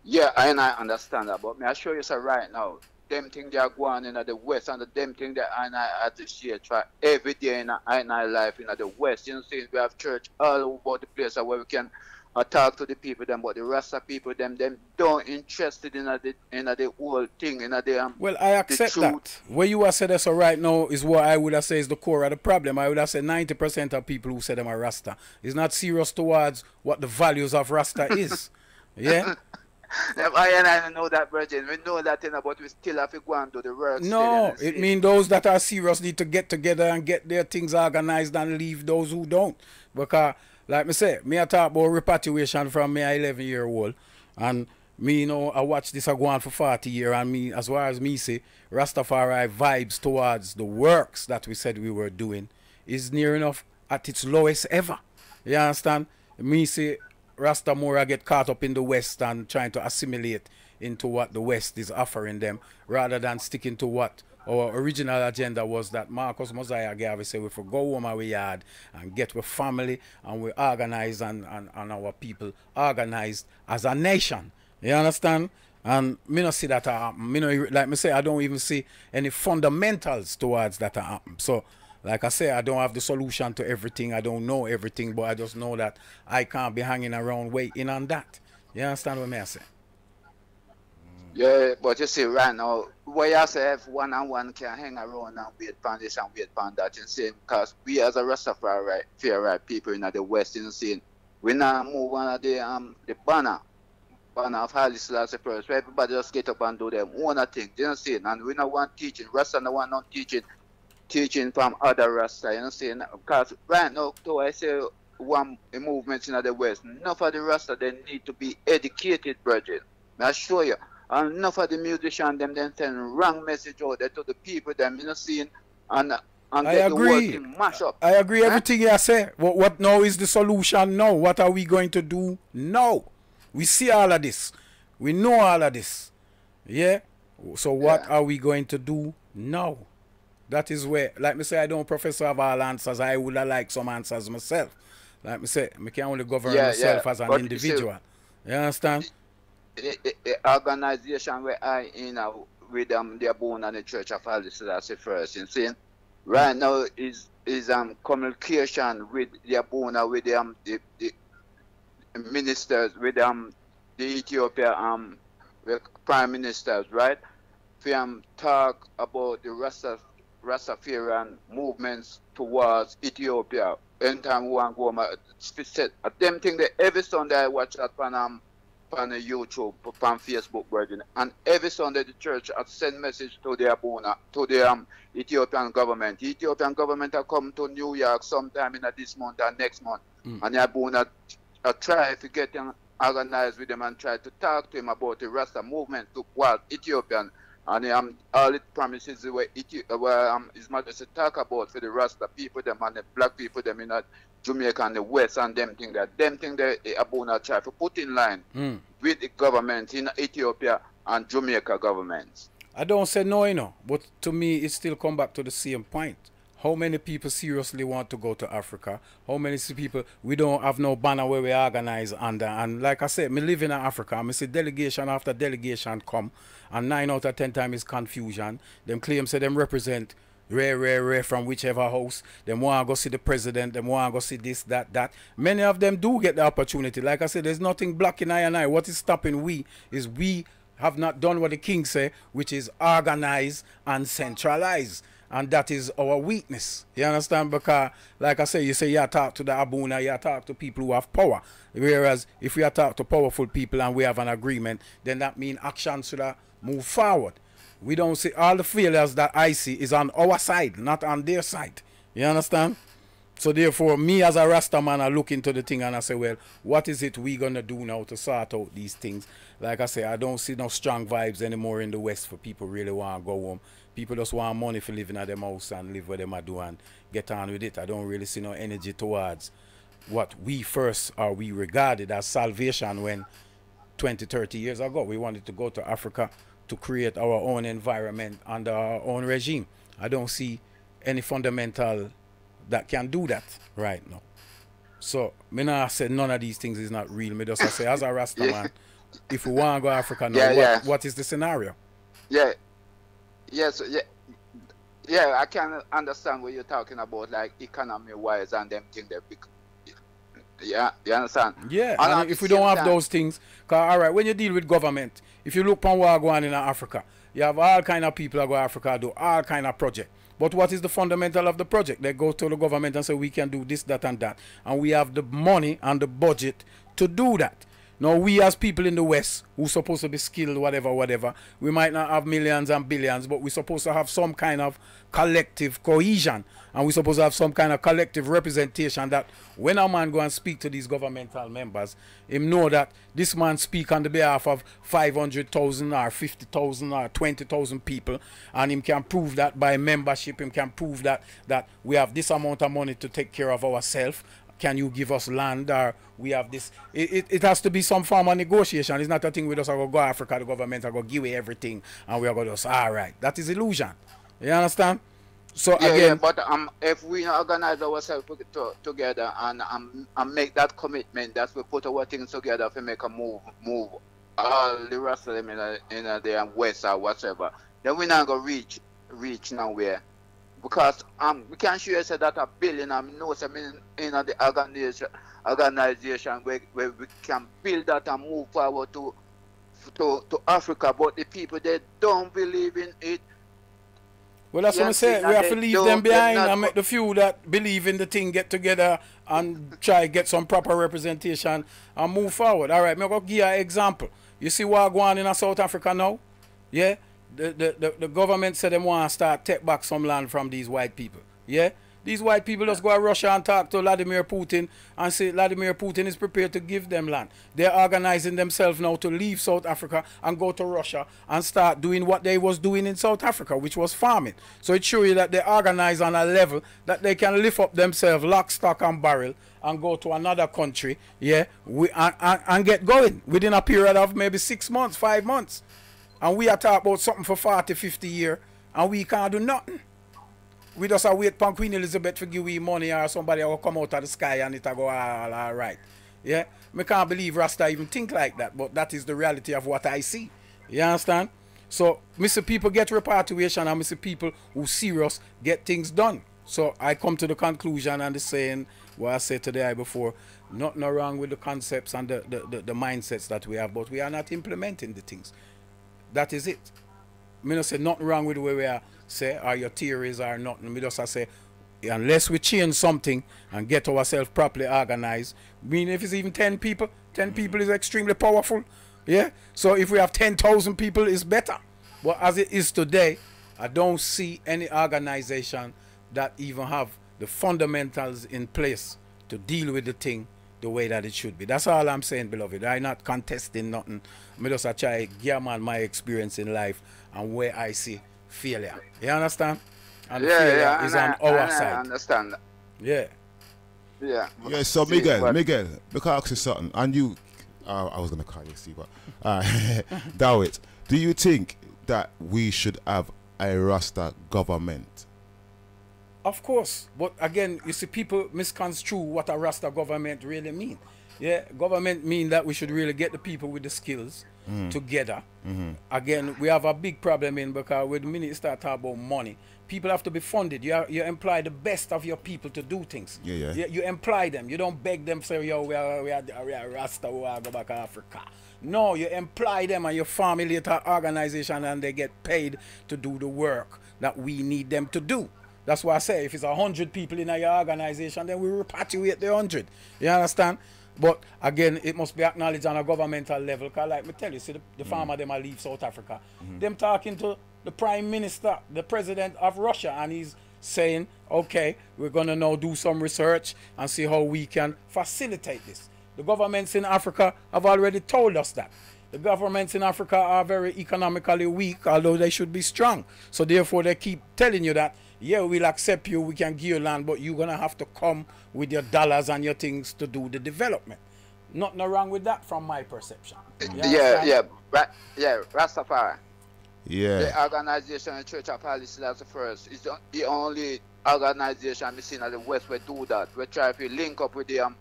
Yeah, I understand that, but may I show you so right now, them things they are going in the West, and them things that I appreciate for every day in I life in the West. See, we have church all over the place where we can talk to the people, them, but the rest of people, them don't interested in the whole thing, in the well, I accept that. Where you are said so right now is what I would have said is the core of the problem. I would have said 90% of people who say them are Rasta is not serious towards what the values of Rasta is. Yeah. I know that, Virgin. We know that, but we still have to go and do the work. No, it means those that are serious need to get together and get their things organized and leave those who don't. Because, like me say, me I talk about repatriation from me 11-year-old, and me, I watch this go on for 40 years, and me, as far as me say, Rastafari vibes towards the works that we said we were doing is near enough at its lowest ever. You understand? Me say, Rasta more get caught up in the West and trying to assimilate into what the West is offering them, rather than sticking to what our original agenda was, that Marcus Mosiah gave. We say we for go home our yard and get with family, and we organize and our people organized as a nation. You understand? And me not see that happen. Me no, like me say, I don't even see any fundamentals towards that happen. So, like I say, I don't have the solution to everything. I don't know everything, but I just know that I can't be hanging around waiting on that. You understand what I say? Yeah, but you see, right now, where you say if one can hang around and wait for this and wait for that, you see, because we as a Rastafari right people in the West, you see, we now move on the banner of Haile Selassie first, where everybody just get up and do their own thing, you see, and we don't want teaching. Rasta no want not teaching from other Rasta, you know, saying, because right now, though I say one movement in the West, enough of the Rasta, they need to be educated, brethren. I assure you, and enough of the musicians, them send wrong message out there to the people, them, you know, seeing, and get the whole thing mash up. I agree everything you say. What now is the solution now? What are we going to do now? We see all of this. We know all of this. Yeah. So what are we going to do now? That is where, like me say, I don't profess to have all answers. I would have liked some answers myself. Like me say, I can only govern myself as an but individual. You understand? The organization where I in with the Abuna and the Church of Haile Selassie first. You see, right now is communication with the Abuna, with the ministers, with the Ethiopia with prime ministers, right? We talk about the Rastafarian movements towards Ethiopia. Anytime we want to go, set them thing that every Sunday I watch that on YouTube, on Facebook, virgin, and every Sunday the church send message to the Abuna, to the Ethiopian government. The Ethiopian government will come to New York sometime in this month or next month, and the Abuna try to get them organized with them and try to talk to him about the Rasta movement towards Ethiopian. And all it promises where His Majesty talk about for the Rasta people, them and the black people, them in Jamaica and the West, and them thing that Abuna try to put in line with the government in Ethiopia and Jamaica governments. I don't say no, you know, but to me it still come back to the same point. How many people seriously want to go to Africa? How many people, we don't have no banner where we organize under. And like I said, me live in Africa, I see delegation after delegation come, and 9 out of 10 times is confusion. Them claim say them represent rare from whichever house. Them want to go see the president, them want to go see this, that. Many of them do get the opportunity. Like I said, there's nothing blocking I and I. What is stopping we is we have not done what the king say, which is organize and centralize. And that is our weakness. You understand? Because, like I say, you say you talk to the Abuna, you talk to people who have power. Whereas, if we talk to powerful people and we have an agreement, then that means action should move forward. We don't see all the failures that I see is on our side, not on their side. You understand? So therefore, me as a Rasta man, I look into the thing and I say, well, what is it we going to do now to sort out these things? Like I say, I don't see no strong vibes anymore in the West for people really want to go home. People just want money for living at them house and live where they might do and get on with it. I don't really see no energy towards what we first or we regarded as salvation when 20, 30 years ago we wanted to go to Africa to create our own environment under our own regime. I don't see any fundamental that can do that right now. So, me not say none of these things is not real. Me just say, as a Rasta man, if we want to go to Africa now, what is the scenario? Yes, I can understand what you're talking about, like economy-wise and them things. Yeah, you understand? Yeah, and if we don't have those things, because, all right, when you deal with government, if you look on what going on in Africa, you have all kind of people that go to Africa do all kind of project. But what is the fundamental of the project? They go to the government and say, we can do this, that, and that. And we have the money and the budget to do that. Now, we as people in the West, who supposed to be skilled, whatever, we might not have millions and billions, but we're supposed to have some kind of collective cohesion. And we're supposed to have some kind of collective representation that when a man go and speak to these governmental members, him know that this man speak on the behalf of 500,000 or 50,000 or 20,000 people, and him can prove that by membership, him can prove that we have this amount of money to take care of ourselves. Can you give us land, or we have this? It has to be some form of negotiation. It's not a thing we just go to Africa, the government are going to give away everything, and we are going to say, all right. That is illusion. You understand? So again, but if we organize ourselves together and make that commitment, that we put our things together to make a move all the rest of them in the West or whatever, then we're not going to reach nowhere. Because we can show you that $1 billion in the organization where we can build that and move forward to Africa, but the people, they don't believe in it. Well, that's what I'm saying. We have to leave them behind and make the few that believe in the thing get together and try get some proper representation and move forward. All right, I'm going to give you an example. You see what going on in South Africa now? Yeah? The government said they want to start take back some land from these white people. Yeah? These white people just go to Russia and talk to Vladimir Putin and say Vladimir Putin is prepared to give them land. They're organizing themselves now to leave South Africa and go to Russia and start doing what they was doing in South Africa, which was farming. So it shows you that they organize on a level that they can lift up themselves lock, stock and barrel and go to another country, yeah, and get going within a period of maybe 6 months, 5 months. And we are talking about something for 40, 50 years, and we can't do nothing. We just wait for Queen Elizabeth to give we money, or somebody will come out of the sky and it will go all right. Yeah? I can't believe Rasta even think like that, but that is the reality of what I see. You understand? So, Mr. People get repatriation, and Mr. People who serious get things done. So, I come to the conclusion and the saying, what I said today before, nothing wrong with the concepts and the mindsets that we have, but we are not implementing the things. That is it. I don't say nothing wrong with the way we are, say, or your theories or nothing. I just say, unless we change something and get ourselves properly organized, I mean, if it's even 10 people, 10 people is extremely powerful. Yeah? So if we have 10,000 people, it's better. But as it is today, I don't see any organization that even have the fundamentals in place to deal with the thing the way that it should be. That's all I'm saying, beloved. I'm not contesting nothing. I just try to give man my experience in life and where I see failure. You understand? And failure is on our side. I understand that. Yeah. Yeah. Yeah, so Miguel, because I ask you something, and you, I was going to call you, see, but, Dawit, do you think that we should have a Rasta government? Of course, but again, you see, people misconstrue what a Rasta government really mean. Yeah, government mean that we should really get the people with the skills together. Again, we have a big problem in because when the minute you start talking about money, people have to be funded. You employ the best of your people to do things. You employ them. You don't beg them, say, yo, we are Rasta, we are go back to Africa. No, you employ them and you formulate an organization and they get paid to do the work that we need them to do. That's why I say if it's 100 people in your organization, then we repatriate the 100. You understand? But again, it must be acknowledged on a governmental level. Because like me tell you, see the farmer them are leave South Africa. Them talking to the Prime Minister, the President of Russia, and he's saying, okay, we're going to now do some research and see how we can facilitate this. The governments in Africa have already told us that. The governments in Africa are very economically weak, although they should be strong. So therefore, they keep telling you that, yeah, we'll accept you, we can give you land, but you're going to have to come with your dollars and your things to do the development. Nothing wrong with that from my perception. Yeah, Rastafari. Yeah. The organization, the Church of Alice, that's the first. It's the only organization I've seen at the West we do that. We try to link up with the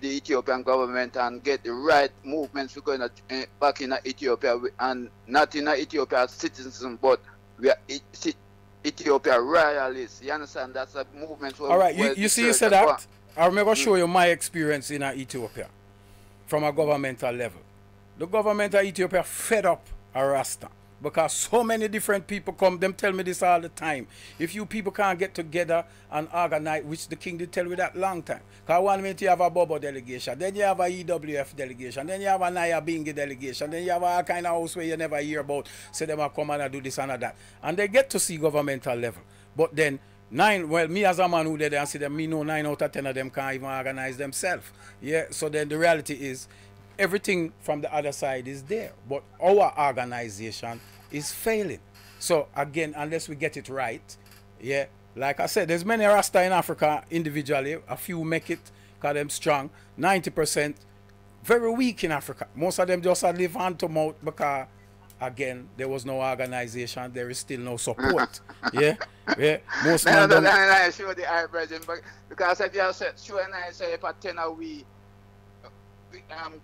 Ethiopian government and get the right movements we're going to back in Ethiopia, and not in Ethiopia citizens, but we are Ethiopia royalists. You understand? That's a movement. All right, you see, you said that. I'm going to show you my experience in Ethiopia from a governmental level. The government of Ethiopia fed up a Rasta because so many different people come. Them tell me this all the time. If you people can't get together and organize, which the king did tell me that long time. Because one minute you have a Bobo delegation, then you have a EWF delegation, then you have a Naya Bingi delegation, then you have all kind of house where you never hear about. Say them come and do this and that. And they get to see governmental level. But then me as a man who there and see them, me know 9 out of 10 of them can't even organize themselves. Yeah, so then the reality is, everything from the other side is there, but our organization is failing. So again, unless we get it right, yeah, like I said, there's many Rasta in Africa individually. A few make it because them strong. 90% very weak in Africa. Most of them just live hand to mouth because again, there was no organization. There is still no support. Yeah. Most men don't. I show the eye version, because if you have said, sure, and I say if a 10 we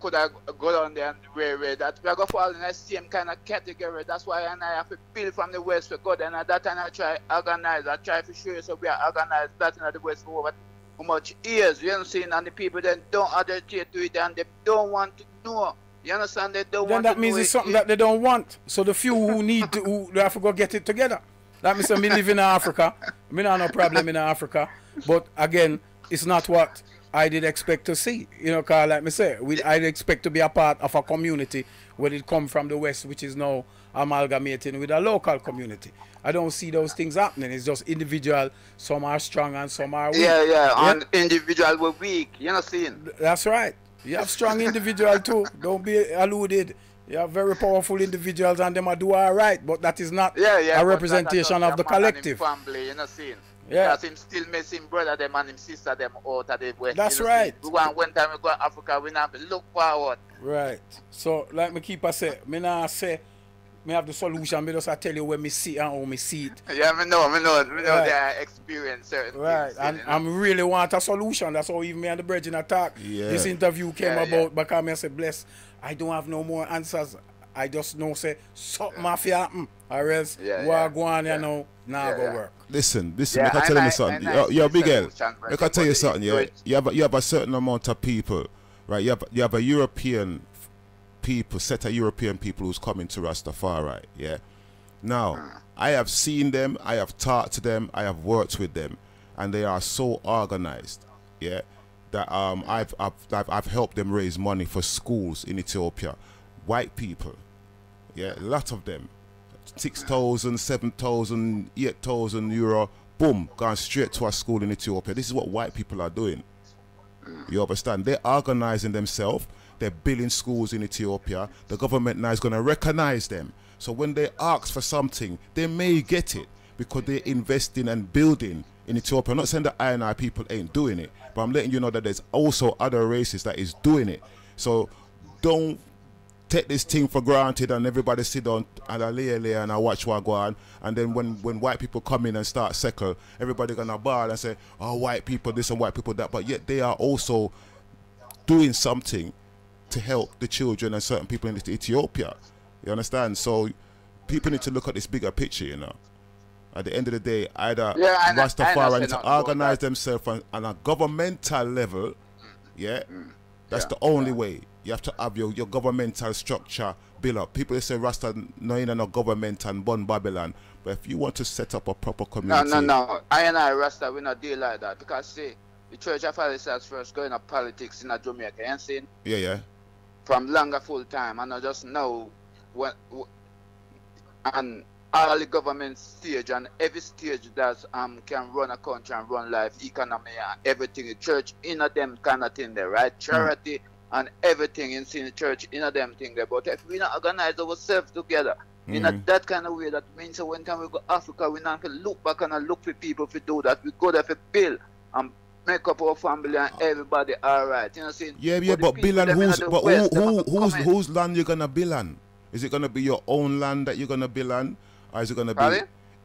could have gone on there and where that we are going to fall in the same kind of category. That's why I have to build from the West to go there, and that time I try organize. I try to show you so we are organized that in the West for over how much years, you understand, and the people then don't adhere to it and they don't want to know. You understand? They don't want to know. Then that means it's something that they don't want. So the few who need to, who they have to go get it together. That means me live in Africa. Me not no problem in Africa. But again, it's not what I did expect to see. You know, cause like me say, I expect to be a part of a community where it come from the West, which is now amalgamating with a local community. I don't see those things happening. It's just individual. Some are strong and some are weak. Yeah. And individual were weak. You know what I'm saying? That's right. You have strong individual too. Don't be alluded. You have very powerful individuals and them are do all right, but that is not a representation of the collective. Family, you know, seeing. Yeah. Because him still missing brother them and him sister them out of the West. That's right. When time we go to Africa, we have to look forward. Right. So, like me keep say, me not say me have the solution. Me just I tell you when me see and how me see it. Yeah, me know Right. they are experience certain Right, things. and you know? I'm really want a solution. That's how even me and the brethren attack. Yeah. This interview came Yeah, about yeah. because me I said, bless, I don't have no more answers. I just know say something mafia happen, or else Yeah, what yeah, go on yeah. you know, now Yeah, go yeah. work. Listen, Yeah, I can tell you something. and I Yo, see Miguel, solution, I can tell you but something. Yeah, you have a certain amount of people, right? You have a European people, set of European people who's coming to Rastafari. Yeah. Now, I have seen them, I have talked to them, I have worked with them, and they are so organized. Yeah. That I've helped them raise money for schools in Ethiopia. White people. Yeah, a lot of them. 6,000, 7,000, 8,000 euro, boom, gone straight to a school in Ethiopia. This is what white people are doing. You understand? They're organizing themselves. They're building schools in Ethiopia. The government now is going to recognize them. So when they ask for something, they may get it because they're investing and building in Ethiopia. I'm not saying that I people ain't doing it, but I'm letting you know that there's also other races that is doing it. So don't take this thing for granted and everybody sit down and I lay and I watch what go on, and then when white people come in and start circle, everybody gonna bar and say, oh, white people this and white people that, but yet they are also doing something to help the children and certain people in Ethiopia. You understand? So people need to look at this bigger picture, you know. At the end of the day, either Rastafari need to organize themselves on a governmental level, yeah, that's the only way. You have to have your governmental structure built up. People say Rasta no in no government and born Babylon. But if you want to set up a proper community... No. I and I, Rasta, we not deal like that. Because, see, the Church of Alice first going to politics in Jamaica, you see? Yeah. From longer full time. And I just know and all the government stage and every stage that can run a country and run life, economy and everything, the church in a them kind of thing there, right? Charity and everything in the church in a them thing there. But if we not organize ourselves together in that kind of way, that means that when time we go to Africa, we not can look back and look for people to do that. We go there for build and make up our family and everybody all right. You know what I'm saying? Yeah, but build on whose land you gonna build on? Is it gonna be your own land that you're gonna build on? Or is it going to be,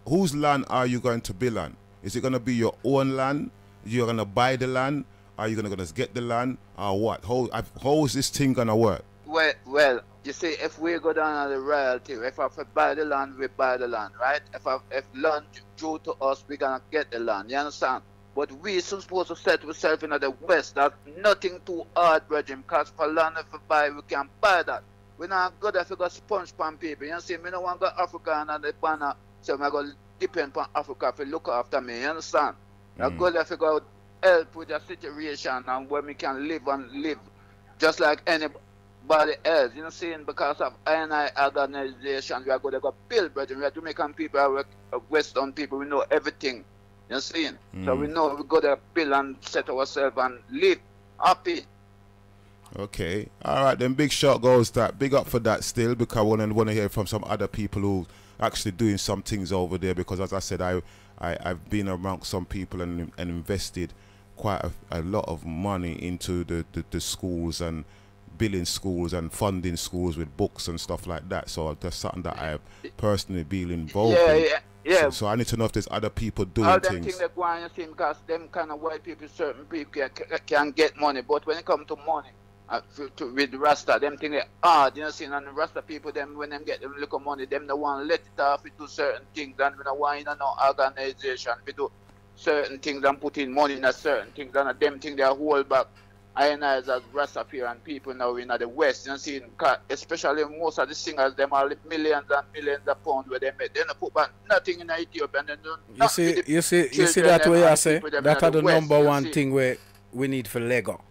whose land are you going to build on? Is it going to be your own land? You're going to buy the land? Are you going to get the land? Or what? How is this thing going to work? Well, you see, if we go down on the royalty, if I buy the land, we buy the land, right? If land due to us, we're going to get the land. You understand? But we supposed to set ourselves in the West. That's nothing too hard, brethren, because for land if we buy, we can buy that. We're not good if we got sponge pan people. You see, me don't want to go Africa and the banner, so I'm going to depend on Africa if you look after me. You understand? I'm good if we go help with the situation and where we can live just like anybody else. You know, saying because of I organization, we are going to go build, brethren. We are Jamaican people, Western people, we know everything. You know, saying? So we know we got to build and set ourselves and live happy. Okay, all right. Then big shot goes that. Big up for that still, because I want to hear from some other people who actually doing some things over there. Because as I said, I've been around some people and invested quite a lot of money into the schools and building schools and funding schools with books and stuff like that. So that's something that I personally been involved in. Yeah. So I need to know if there's other people doing all things. All them things that go on, you see, because them kind of white people, certain people can get money, but when it comes to money. With Rasta, them thing they hard, you know, seeing, and the Rasta people, them when them get them little money, them don't want to let it off to do certain things, and we don't want no organization to do certain things and put in money in a certain things, and them thing they hold back. I and as Rasta and people now in the West, you know, seeing, especially most of the singers, them are millions and millions of pounds where they make. They don't put back nothing in Ethiopia. And you see that way I say, that are the number one thing where we need for Lego.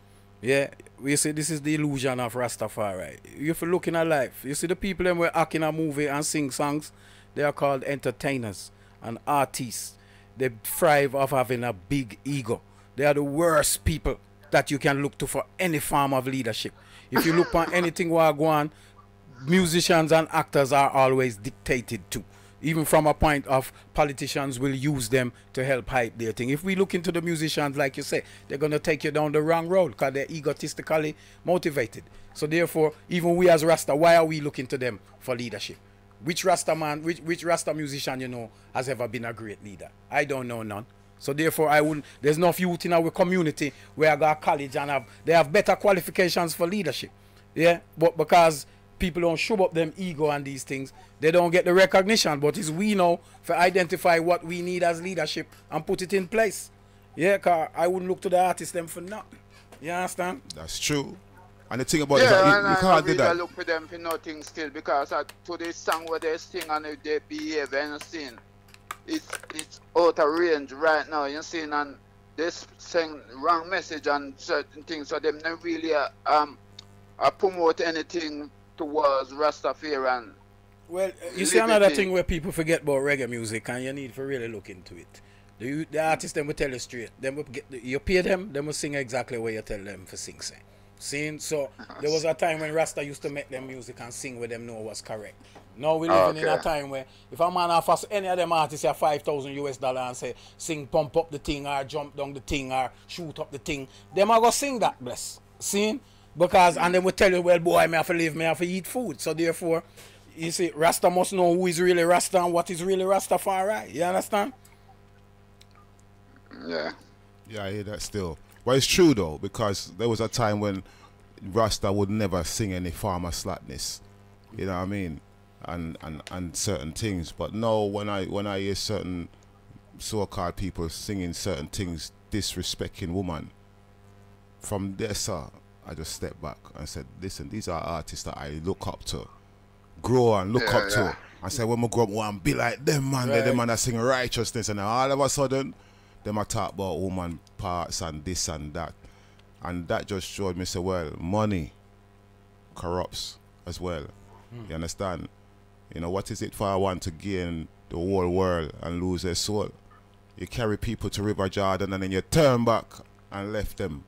Yeah, we see this is the illusion of Rastafari. If you're looking at life, you see the people them were acting a movie and sing songs, they are called entertainers and artists. They thrive off having a big ego. They are the worst people that you can look to for any form of leadership. If you look on anything while go on, musicians and actors are always dictated to. Even from a point of politicians will use them to help hype their thing. If we look into the musicians, like you say, they're going to take you down the wrong road because they're egotistically motivated. So therefore, even we as Rasta, why are we looking to them for leadership? Which Rasta man, which Rasta musician you know has ever been a great leader? I don't know none. So therefore, I wouldn't. There's enough youth in our community where I go to college and they have better qualifications for leadership. Yeah, but because people don't show up them ego and these things, they don't get the recognition. But it's we know to identify what we need as leadership and put it in place. Yeah, cause I wouldn't look to the artists them for nothing. You understand? That's true. And the thing about it is that you can't do that. I look for them for nothing still because to this song where they sing and they behave and sing, it's out of range right now, you see, and they send wrong message and certain things, so them not really promote anything towards Rastafarian. Well, you see another thing where people forget about reggae music and you need to really look into it. The artists them will tell you straight. Them will you pay them will sing exactly what you tell them for sing. Seeing, so there was a time when Rasta used to make them music and sing where them know what's correct. Now we living in a time where if a man offers any of them artists have $5,000 and say sing pump up the thing or jump down the thing or shoot up the thing, them are gonna sing that, bless. Seeing? Because and then will tell you, well boy, I have to live, I have to eat food. So therefore, you see, Rasta must know who is really Rasta and what is really Rastafari. You understand? Yeah. Yeah, I hear that still. But it's true though, because there was a time when Rasta would never sing any farmer slackness. You know what I mean? And certain things. But no, when I hear certain so-called people singing certain things disrespecting woman, from there, sir, I just stepped back and said, listen, these are artists that I look up to, grow and look up to. I said, when I grow up, I want to be like them, man. They're the man that sing righteousness. And then all of a sudden, them I talk about woman parts and this and that. And that just showed me, say, well, money corrupts as well. You understand? You know, what is it for one to gain the whole world and lose their soul? You carry people to River Jordan and then you turn back and left them.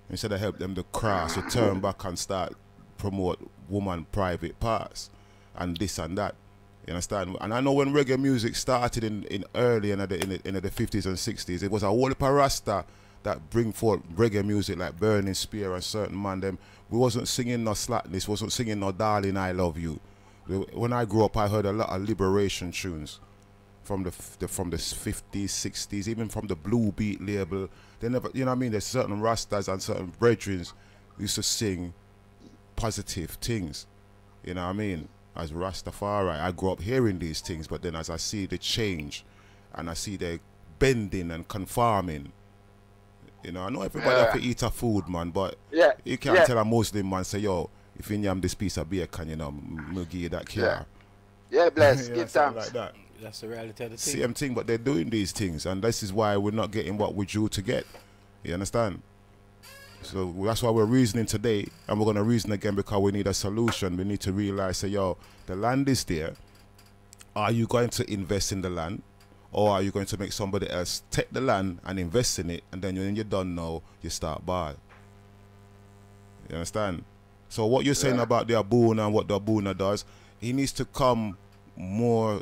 Instead of help them to cross, you turn back and start promote woman private parts and this and that. You understand? And I know when reggae music started in early in the 50s and 60s, it was a whole heap of Rasta that bring forth reggae music like Burning Spear and certain man them. We wasn't singing no slackness, wasn't singing no Darling I Love You. When I grew up, I heard a lot of liberation tunes from the 50s, 60s, even from the Blue Beat label. They never, you know what I mean? There's certain Rastas and certain brethren used to sing positive things. You know what I mean? As Rastafari, I grew up hearing these things, but then as I see the change and I see the bending and conforming, you know, I know everybody have to eat a food, man, but you can't tell a Muslim man, say, yo, if you yam this piece of bacon, you know, we'll give you that care. Yeah, bless, you know, give thanks. like that. That's the reality of the thing. Same thing, but they're doing these things, and this is why we're not getting what we're due to get. You understand? So that's why we're reasoning today, and we're going to reason again because we need a solution. We need to realize, say, yo, the land is there. Are you going to invest in the land, or are you going to make somebody else take the land and invest in it, and then when you're done now, you start bad? You understand? So what you're saying about the Abuna and what the Abuna does, he needs to come more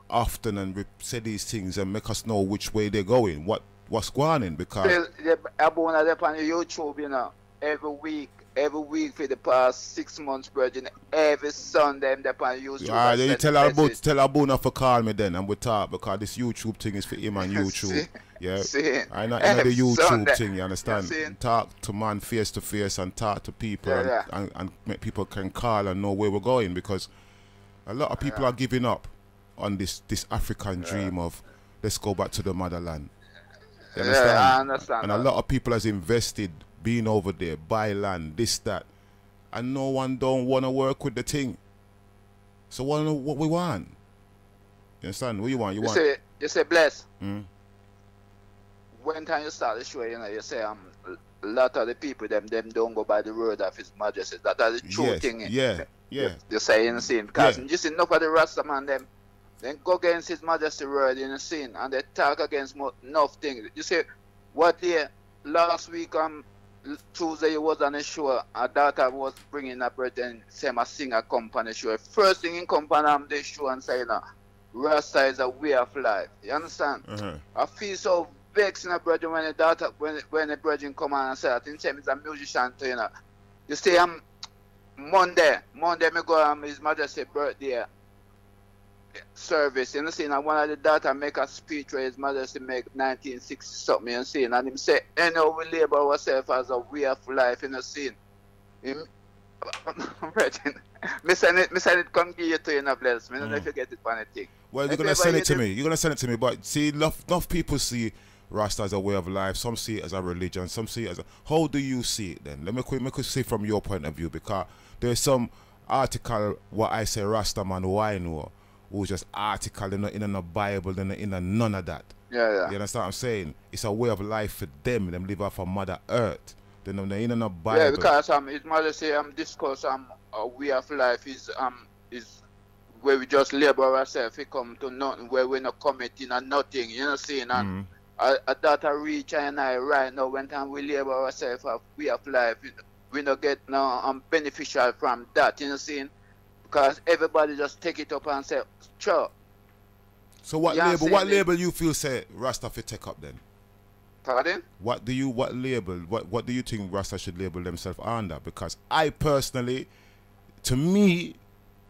often and say these things and make us know which way they're going, what's going on, because the Abuna they're on YouTube, you know, every week for the past 6 months, Virgin, every Sunday they're on YouTube. Then you tell Abuna for call me then and we talk, because this YouTube thing is for him on YouTube. I know the YouTube Sunday thing, you understand? Talk to man face to face and talk to people and make people can call and know where we're going, because a lot of people are giving up on this African dream of let's go back to the motherland. You understand? I understand. And a lot of people has invested being over there, buy land, this, that, and no one don't want to work with the thing. So what we want? You understand? What you want? You say bless. When time you start the show, you know, you say a lot of the people them don't go by the word of His Majesty. That is the true thing. You say in the scene, because you see enough of the Rasta man them then go against His Majesty word in the scene and they talk against enough things. You see, what here last week Tuesday you was on a show, a daughter was bringing up and same a singer company show. First thing in company on this show and say, you know, Rasta is a way of life. You understand? I feel so vexed in a brother when the daughter when the brother come on and say that in same is a musician too, you know. You see Monday me go on His Majesty birthday service, you know, see, and one of the daughter make a speech where his mother say make 1960 something, you know, see, and him say, we labor ourselves as a way of life, you know, see. Him, me send it, come give you to you in a bless. Me don't know if you get it on the thing. Well, you're gonna send it to me. You're gonna send it to me, but see, enough people see Rasta as a way of life. Some see it as a religion. Some see it as a. How do you see it then? Let me see from your point of view, because there's some article what I say Rasta man who I know who's just article in the Bible, in none of that. Yeah. You understand what I'm saying? It's a way of life for them. Them live off of Mother Earth. Then they're in the Bible. Yeah, because his mother say discuss a way of life is where we just labor ourselves. We come to nothing where we're not committing and nothing. You know, saying and a daughter reach and I right now when time we labor ourselves a way of life, we not get no beneficial from that. You know, saying because everybody just take it up and say, sure. So what label you feel say Rasta fit take up then? Pardon? What do you think Rasta should label themselves under? Because I personally, to me,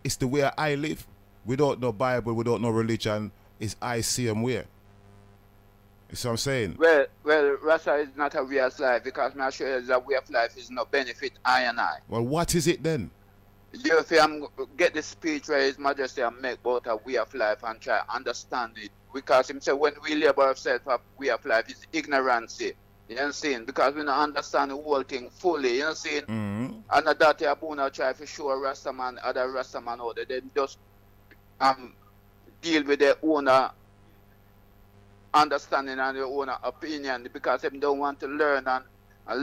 it's the way I live. Without no Bible, without no religion, is I see them way. You see what I'm saying? Well, Rasta is not a way of life because I'm sure the way of life is no benefit I and I. Well, what is it then? You if get the speech where His Majesty and make about a way of life and try to understand it. Because him say when we labor ourselves a way of life is ignorance. You know what I'm saying? Because we don't understand the whole thing fully, you know what I'm saying? And that Abuna try to show Rastaman, other Rastaman out there, they just deal with their own understanding and their own opinion because they don't want to learn and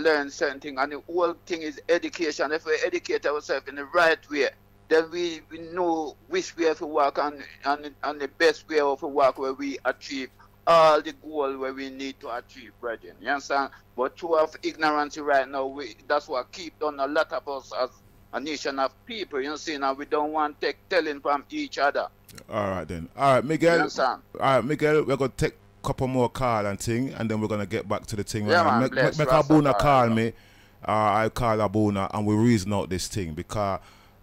learn certain things. And the whole thing is education. If we educate ourselves in the right way, then we know which way to walk and the best way to walk where we achieve all the goal where we need to achieve, brethren. You understand? But through of ignorance right now, that's what keep on a lot of us as a nation of people, you see, and we don't want to take telling from each other. All right then. All right, Miguel. You understand? All right, Miguel, we're going to take a couple more call and thing, and then we're going to get back to the thing. Yeah, man, make Abuna call me. I call Abuna, and we reason out this thing because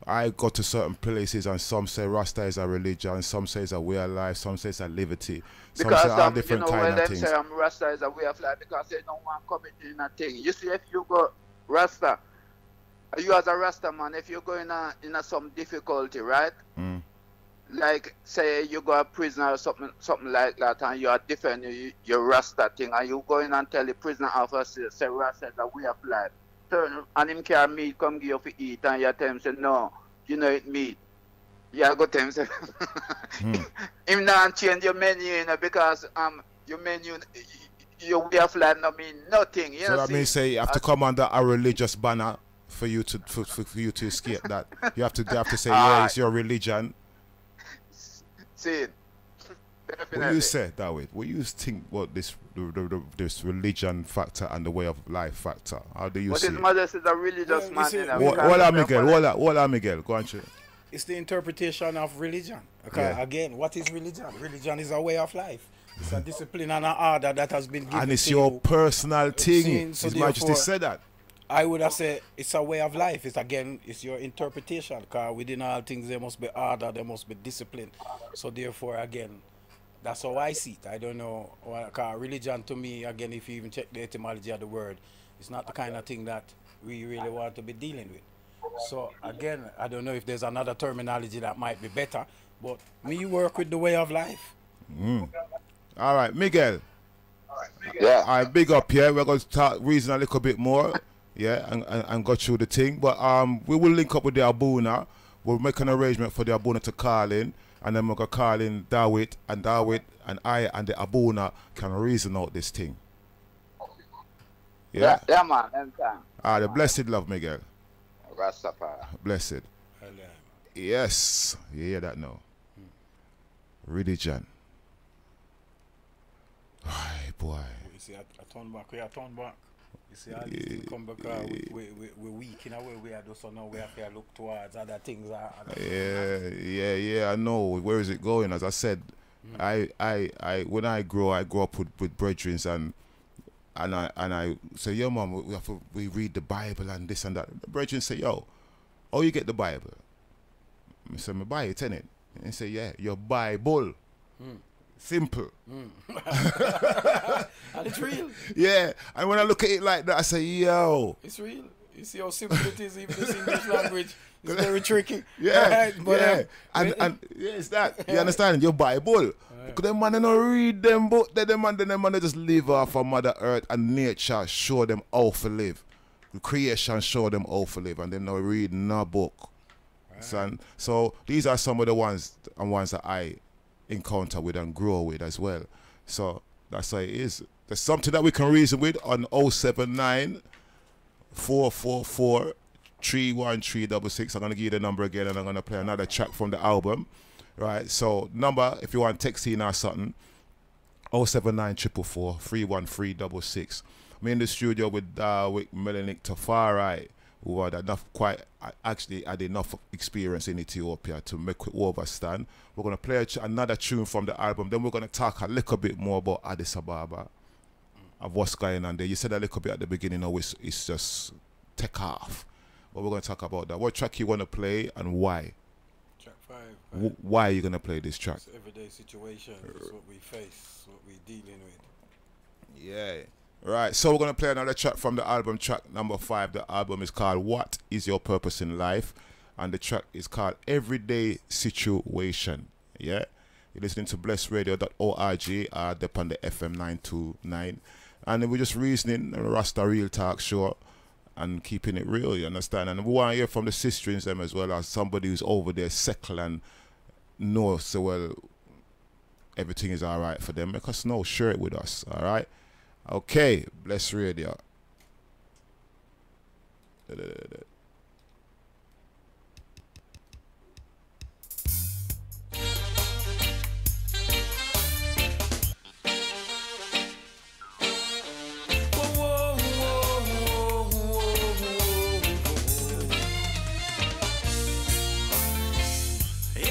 I go to certain places and some say Rasta is a religion, some say it's a way of life, some say it's a liberty, some because say all different kind of things. Say Rasta is a way of life because they don't want committing a thing. You see, if you go Rasta, you as a Rasta man, if you go in some difficulty, right? Like say you go a prisoner or something like that, and you are defending your Rasta thing, and you go in and tell the prisoner officer say Rasta is a way of life. And him carry meat come give you for eat and you tell him say no, you know it meat. Yeah, go tell him say him not change your menu, you know, because your menu your way of life no mean nothing. You so know, that means say you have to come under a religious banner for you to for you to escape that. You have to say yeah, it's your religion. See Definitely. What you say, Dawit? What you think about this religion factor and the way of life factor? How do you see it? His mother says a religious man. What are Miguel? Go on, Che. It's the interpretation of religion. Okay, again, what is religion? Religion is a way of life. It's a discipline and an order that has been given. And it's your personal thing. So His Majesty said that. I would have said it's a way of life. It's your interpretation. Because within all things there must be order, there must be discipline. So therefore, again, that's how I see it. I don't know. Religion to me, again, if you even check the etymology of the word, it's not the kind of thing that we really want to be dealing with. So again, I don't know if there's another terminology that might be better, but me work with the way of life. All right, Miguel. Yeah. I big up here. We're going to start reason a little bit more, yeah, and go through the thing. But we will link up with the Abuna. We'll make an arrangement for the Abuna to call in, and then we're going to call in Dawit and I and the Abuna can reason out this thing. Yeah? Yeah, man. Anytime. The blessed love, Miguel. Rastafari. Blessed. Yes. You hear that now? Religion. Ay, boy. You see, I turn back. We are turn back. You see, all these things come back. We're weak in a way. We are just so now we have to look towards other things. Yeah. I know. Where is it going? As I said, I when I grew up with brethren and I say, yo, mom, we read the Bible and this and that. The brethren say, yo, how you get the Bible? I say, me buy it, innit? And he say, yeah, your Bible. Simple. And it's real. Yeah. And when I look at it like that, I say, yo. It's real. You see how simple it is, even this English language. It's very tricky. Yeah. Right? But, yeah. And yeah, it's that. You understand? Your Bible. Because them man, they don't read them book. Them man, they just live off of Mother Earth and nature show them how to live. The creation show them how to live. And they don't read no book. Right. Son. So these are some of the ones that I encounter with and grow with as well. So that's how it is. There's something that we can reason with on 079 444 31366. I'm going to give you the number again and I'm going to play another track from the album. Right, so number, if you want texting or something, 079 444 31366. I'm in the studio with Dawit Menelik Tafari, who had had enough experience in Ethiopia to make it overstand. We're going to play another tune from the album. Then we're going to talk a little bit more about Addis Ababa, of what's going on there. You said a little bit at the beginning, it's just take off. But we're going to talk about that. What track you want to play and why? Track 5. Why are you going to play this track? It's everyday situation. It's what we face, what we're dealing with. Yeah. Right, so we're going to play another track from the album, track number 5. The album is called What Is Your Purpose in Life? And the track is called Everyday Situation. Yeah? You're listening to blessradio.org, up on the FM 929. And we're just reasoning, Rasta Reel talk show, and keeping it real, you understand? And we want to hear from the sisters them as well, as somebody who's over there settle and knows so well everything is all right for them. Make us know, share it with us, all right? Okay, Bless Radio.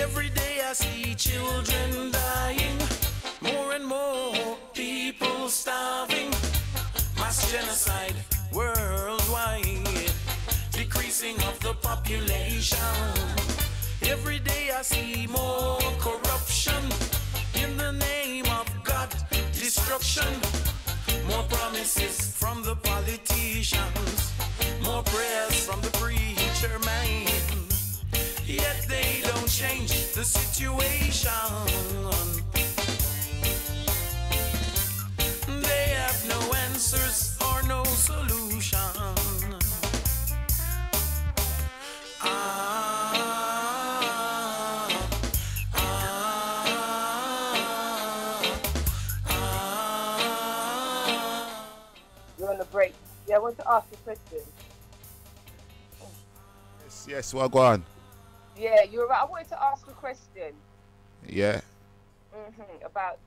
Every day I see children dying, more and more people starving, mass genocide worldwide, decreasing of the population. Every day I see more corruption in the name of God, destruction, more promises from the politicians, more prayers from the preacher man. Yet they don't change the situation. They have no answers or no solution. You're on a break. Yeah, I want to ask a question. Yes, well, go on. Yeah, you're right. I wanted to ask a question. Yeah. About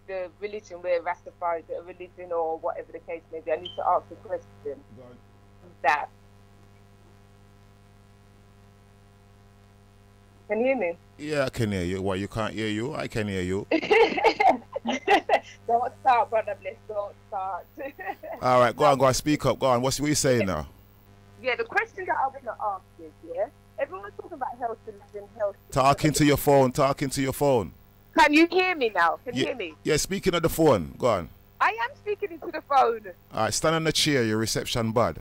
the religion, where Rastafari, the religion, or whatever the case may be. I need to ask a question. Go on. That. Can you hear me? Yeah, I can hear you. Why you can't hear you? I can hear you. Don't start, brother. Bless. Don't start. All right, go on, speak up. Go on. What are you saying now? Yeah, the question that I want to ask is, yeah, everyone's talking about health and health. Talking to your phone. Can you hear me now? Can you hear me? Yeah, speaking of the phone. Go on. I am speaking into the phone. All right, stand on the chair. Your reception bad.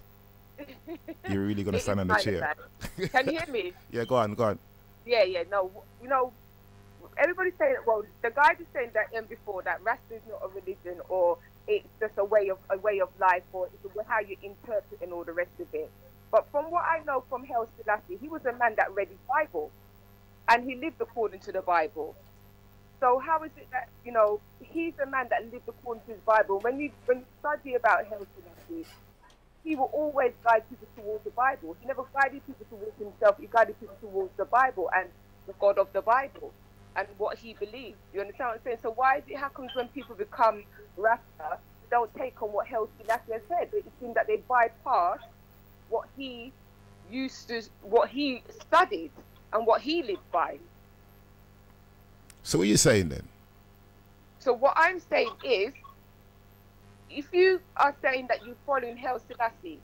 You're really going to stand on the chair. Can you hear me? Yeah, go on. Yeah, no, you know, everybody's saying, well, the guy is saying that before, that Rasta is not a religion, or it's just a way of life, or it's how you interpret and all the rest of it. But from what I know from Haile Selassie, he was a man that read his Bible, and he lived according to the Bible. So how is it that, you know, he's a man that lived according to his Bible? When you study about Haile Selassie, he will always guide people towards the Bible. He never guided people towards himself. He guided people towards the Bible and the God of the Bible and what he believed. You understand what I'm saying? So why is it happens when people become Rasta, don't take on what Haile Selassie has said? It seems that they bypass what he studied and what he lived by. So what are you saying then? So what I'm saying is, if you are saying that you're following Haile Selassie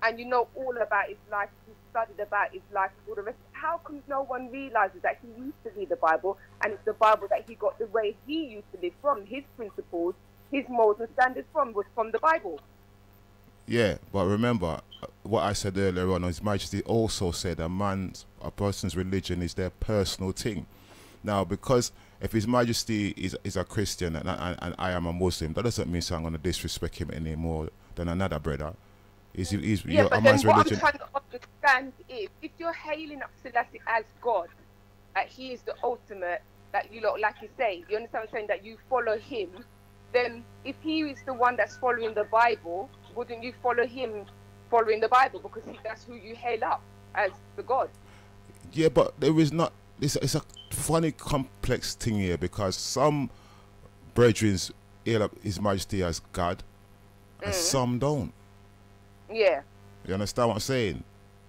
and you know all about his life, you studied about his life, all the rest, how come no one realizes that he used to read the Bible, and it's the Bible that he got the way he used to live from, his principles, his morals and standards was from the Bible. Yeah, but remember what I said earlier on, His Majesty also said a person's religion is their personal thing. Now, because if His Majesty is a Christian and I am a Muslim, that doesn't mean I'm going to disrespect him any more than another brother. But then what I'm trying to understand is, if you're hailing up Selassie as God, that he is the ultimate, that you lot, like you say, you understand what I'm saying, that you follow him, then if he is the one that's following the Bible, wouldn't you follow him following the Bible, because that's who you hail up as the God? Yeah, but there is not, it's a funny complex thing here, because some brethren hail up His Majesty as God and some don't. Yeah. You understand what I'm saying?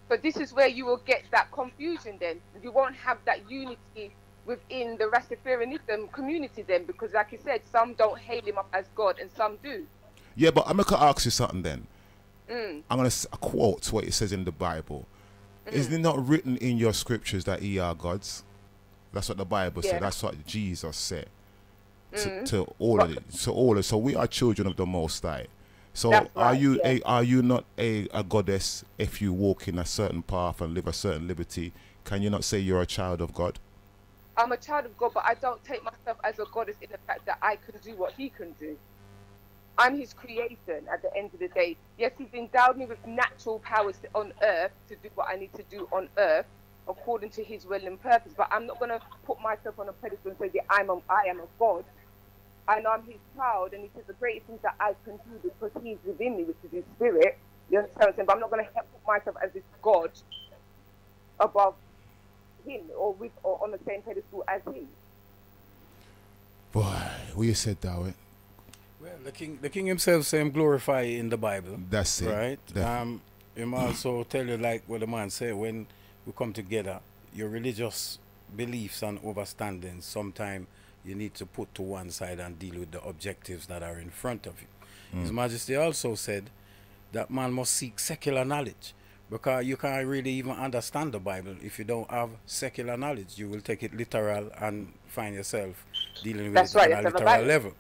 But this is where you will get that confusion then. You won't have that unity within the Rastafarianism community then, because like you said, some don't hail him up as God and some do. Yeah, but I'm going to ask you something then. I'm going to quote what it says in the Bible. Isn't it not written in your scriptures that ye are gods? That's what the Bible said. That's what Jesus said to all of it. So we are children of the Most High. So are you not a goddess if you walk in a certain path and live a certain liberty? Can you not say you're a child of God? I'm a child of God, but I don't take myself as a goddess in the fact that I can do what he can do. I'm his creation at the end of the day. Yes, he's endowed me with natural powers on earth to do what I need to do on earth according to his will and purpose, but I'm not going to put myself on a pedestal and say that I am a God. I know I'm his child, and he says the greatest things that I can do because he's within me, which is his spirit. You understand what I'm saying? But I'm not going to put myself as this God above him or on the same pedestal as him. Boy, what you said, Dawit? Well, the king himself say him glorify in the Bible. That's it. Right? Him also tell you, like what the man say, when we come together, your religious beliefs and overstandings, sometimes you need to put to one side and deal with the objectives that are in front of you. His Majesty also said that man must seek secular knowledge, because you can't really even understand the Bible if you don't have secular knowledge. You will take it literal and find yourself dealing with it on a literal level.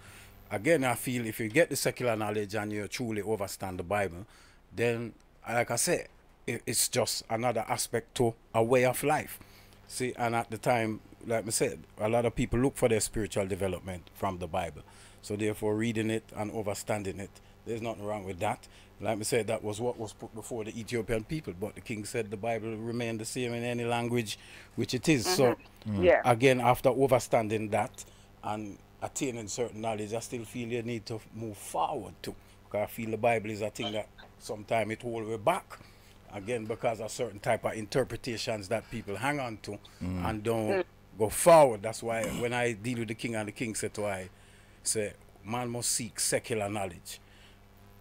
Again, I feel if you get the secular knowledge and you truly understand the Bible, then, like I said, it's just another aspect to a way of life. See, and at the time, like I said, a lot of people look for their spiritual development from the Bible. So therefore, reading it and understanding it, there's nothing wrong with that. Like I said, that was what was put before the Ethiopian people. But the king said the Bible remained the same in any language which it is. So, again, after understanding that and attaining certain knowledge, I still feel you need to move forward too. Because I feel the Bible is a thing that sometimes it holds way back. Again, because of certain type of interpretations that people hang on to and don't go forward. That's why when I deal with the king and the king said to I say, man must seek secular knowledge.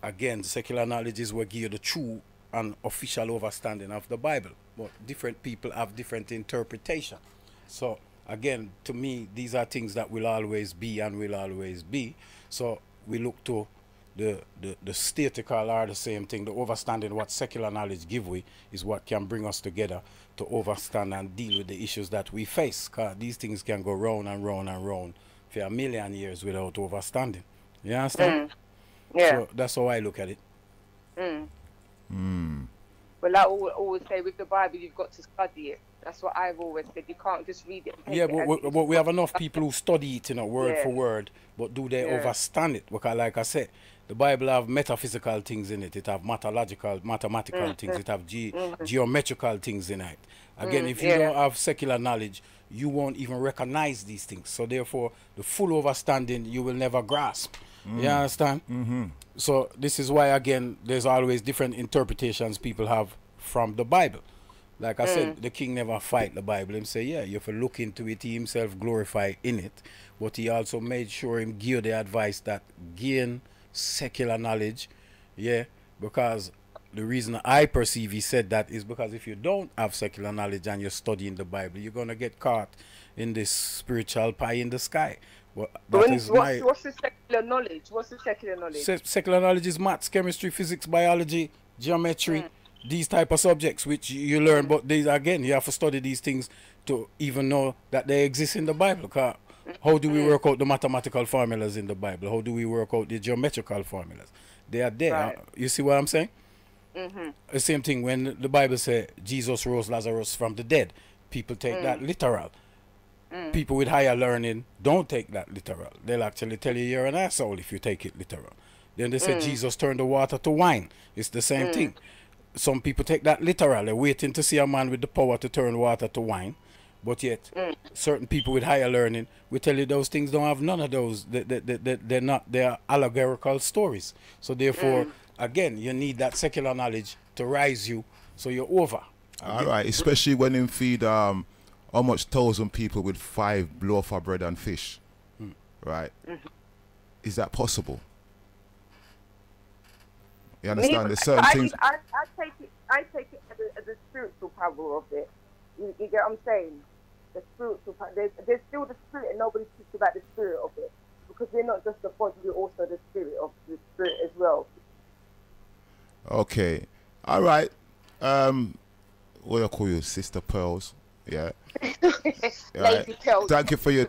Again, secular knowledge is what gives you the true and official understanding of the Bible. But different people have different interpretation. So again, to me, these are things that will always be and will always be. So we look to the statical are the same thing. The understanding what secular knowledge give we is what can bring us together to understand and deal with the issues that we face. Because these things can go round and round and round for a million years without understanding. You understand? Yeah. So that's how I look at it. Well, I always say with the Bible, you've got to study it. That's what I've always said. You can't just read it. Yeah, but we have enough people who study it, word for word, but do they understand it? Because like I said, the Bible have metaphysical things in it. It have mathematical things. It have geometrical things in it. Again, if you don't have secular knowledge, you won't even recognize these things. So therefore, the full understanding you will never grasp. You understand? So this is why, again, there's always different interpretations people have from the Bible. Like I said, the king never fight the Bible. Him say, yeah, you have to look into it. He himself glorify in it. But he also made sure him give the advice that gain secular knowledge. Yeah, because the reason I perceive he said that is because if you don't have secular knowledge and you're studying the Bible, you're going to get caught in this spiritual pie in the sky. What's the secular knowledge? What's the secular knowledge? Secular knowledge is maths, chemistry, physics, biology, geometry. these type of subjects which you learn, but these again, you have to study these things to even know that they exist in the Bible. 'Cause how do we work out the mathematical formulas in the Bible? How do we work out the geometrical formulas? They are there. Right. You see what I'm saying? The same thing when the Bible says Jesus rose Lazarus from the dead. People take that literal. People with higher learning don't take that literal. They'll actually tell you you're an asshole if you take it literal. Then they say Jesus turned the water to wine. It's the same thing. Some people take that literal. They're waiting to see a man with the power to turn water to wine. But yet, certain people with higher learning will tell you those things don't have none of those. They're not. They are allegorical stories. So therefore, again, you need that secular knowledge to rise you, so you're over. All right, especially when him feed how much 1,000 people with 5 loaf of bread and fish, right? Is that possible? You understand? There's certain things. I take it as a spiritual power of it. You get what I'm saying? The spiritual power. There's still the spirit, and nobody speaks about the spirit of it, because we're not just the body, we're also the spirit of the spirit as well. Okay, all right. What do I call you, Sister Pearls? Yeah. Lady Pearls. Thank you for your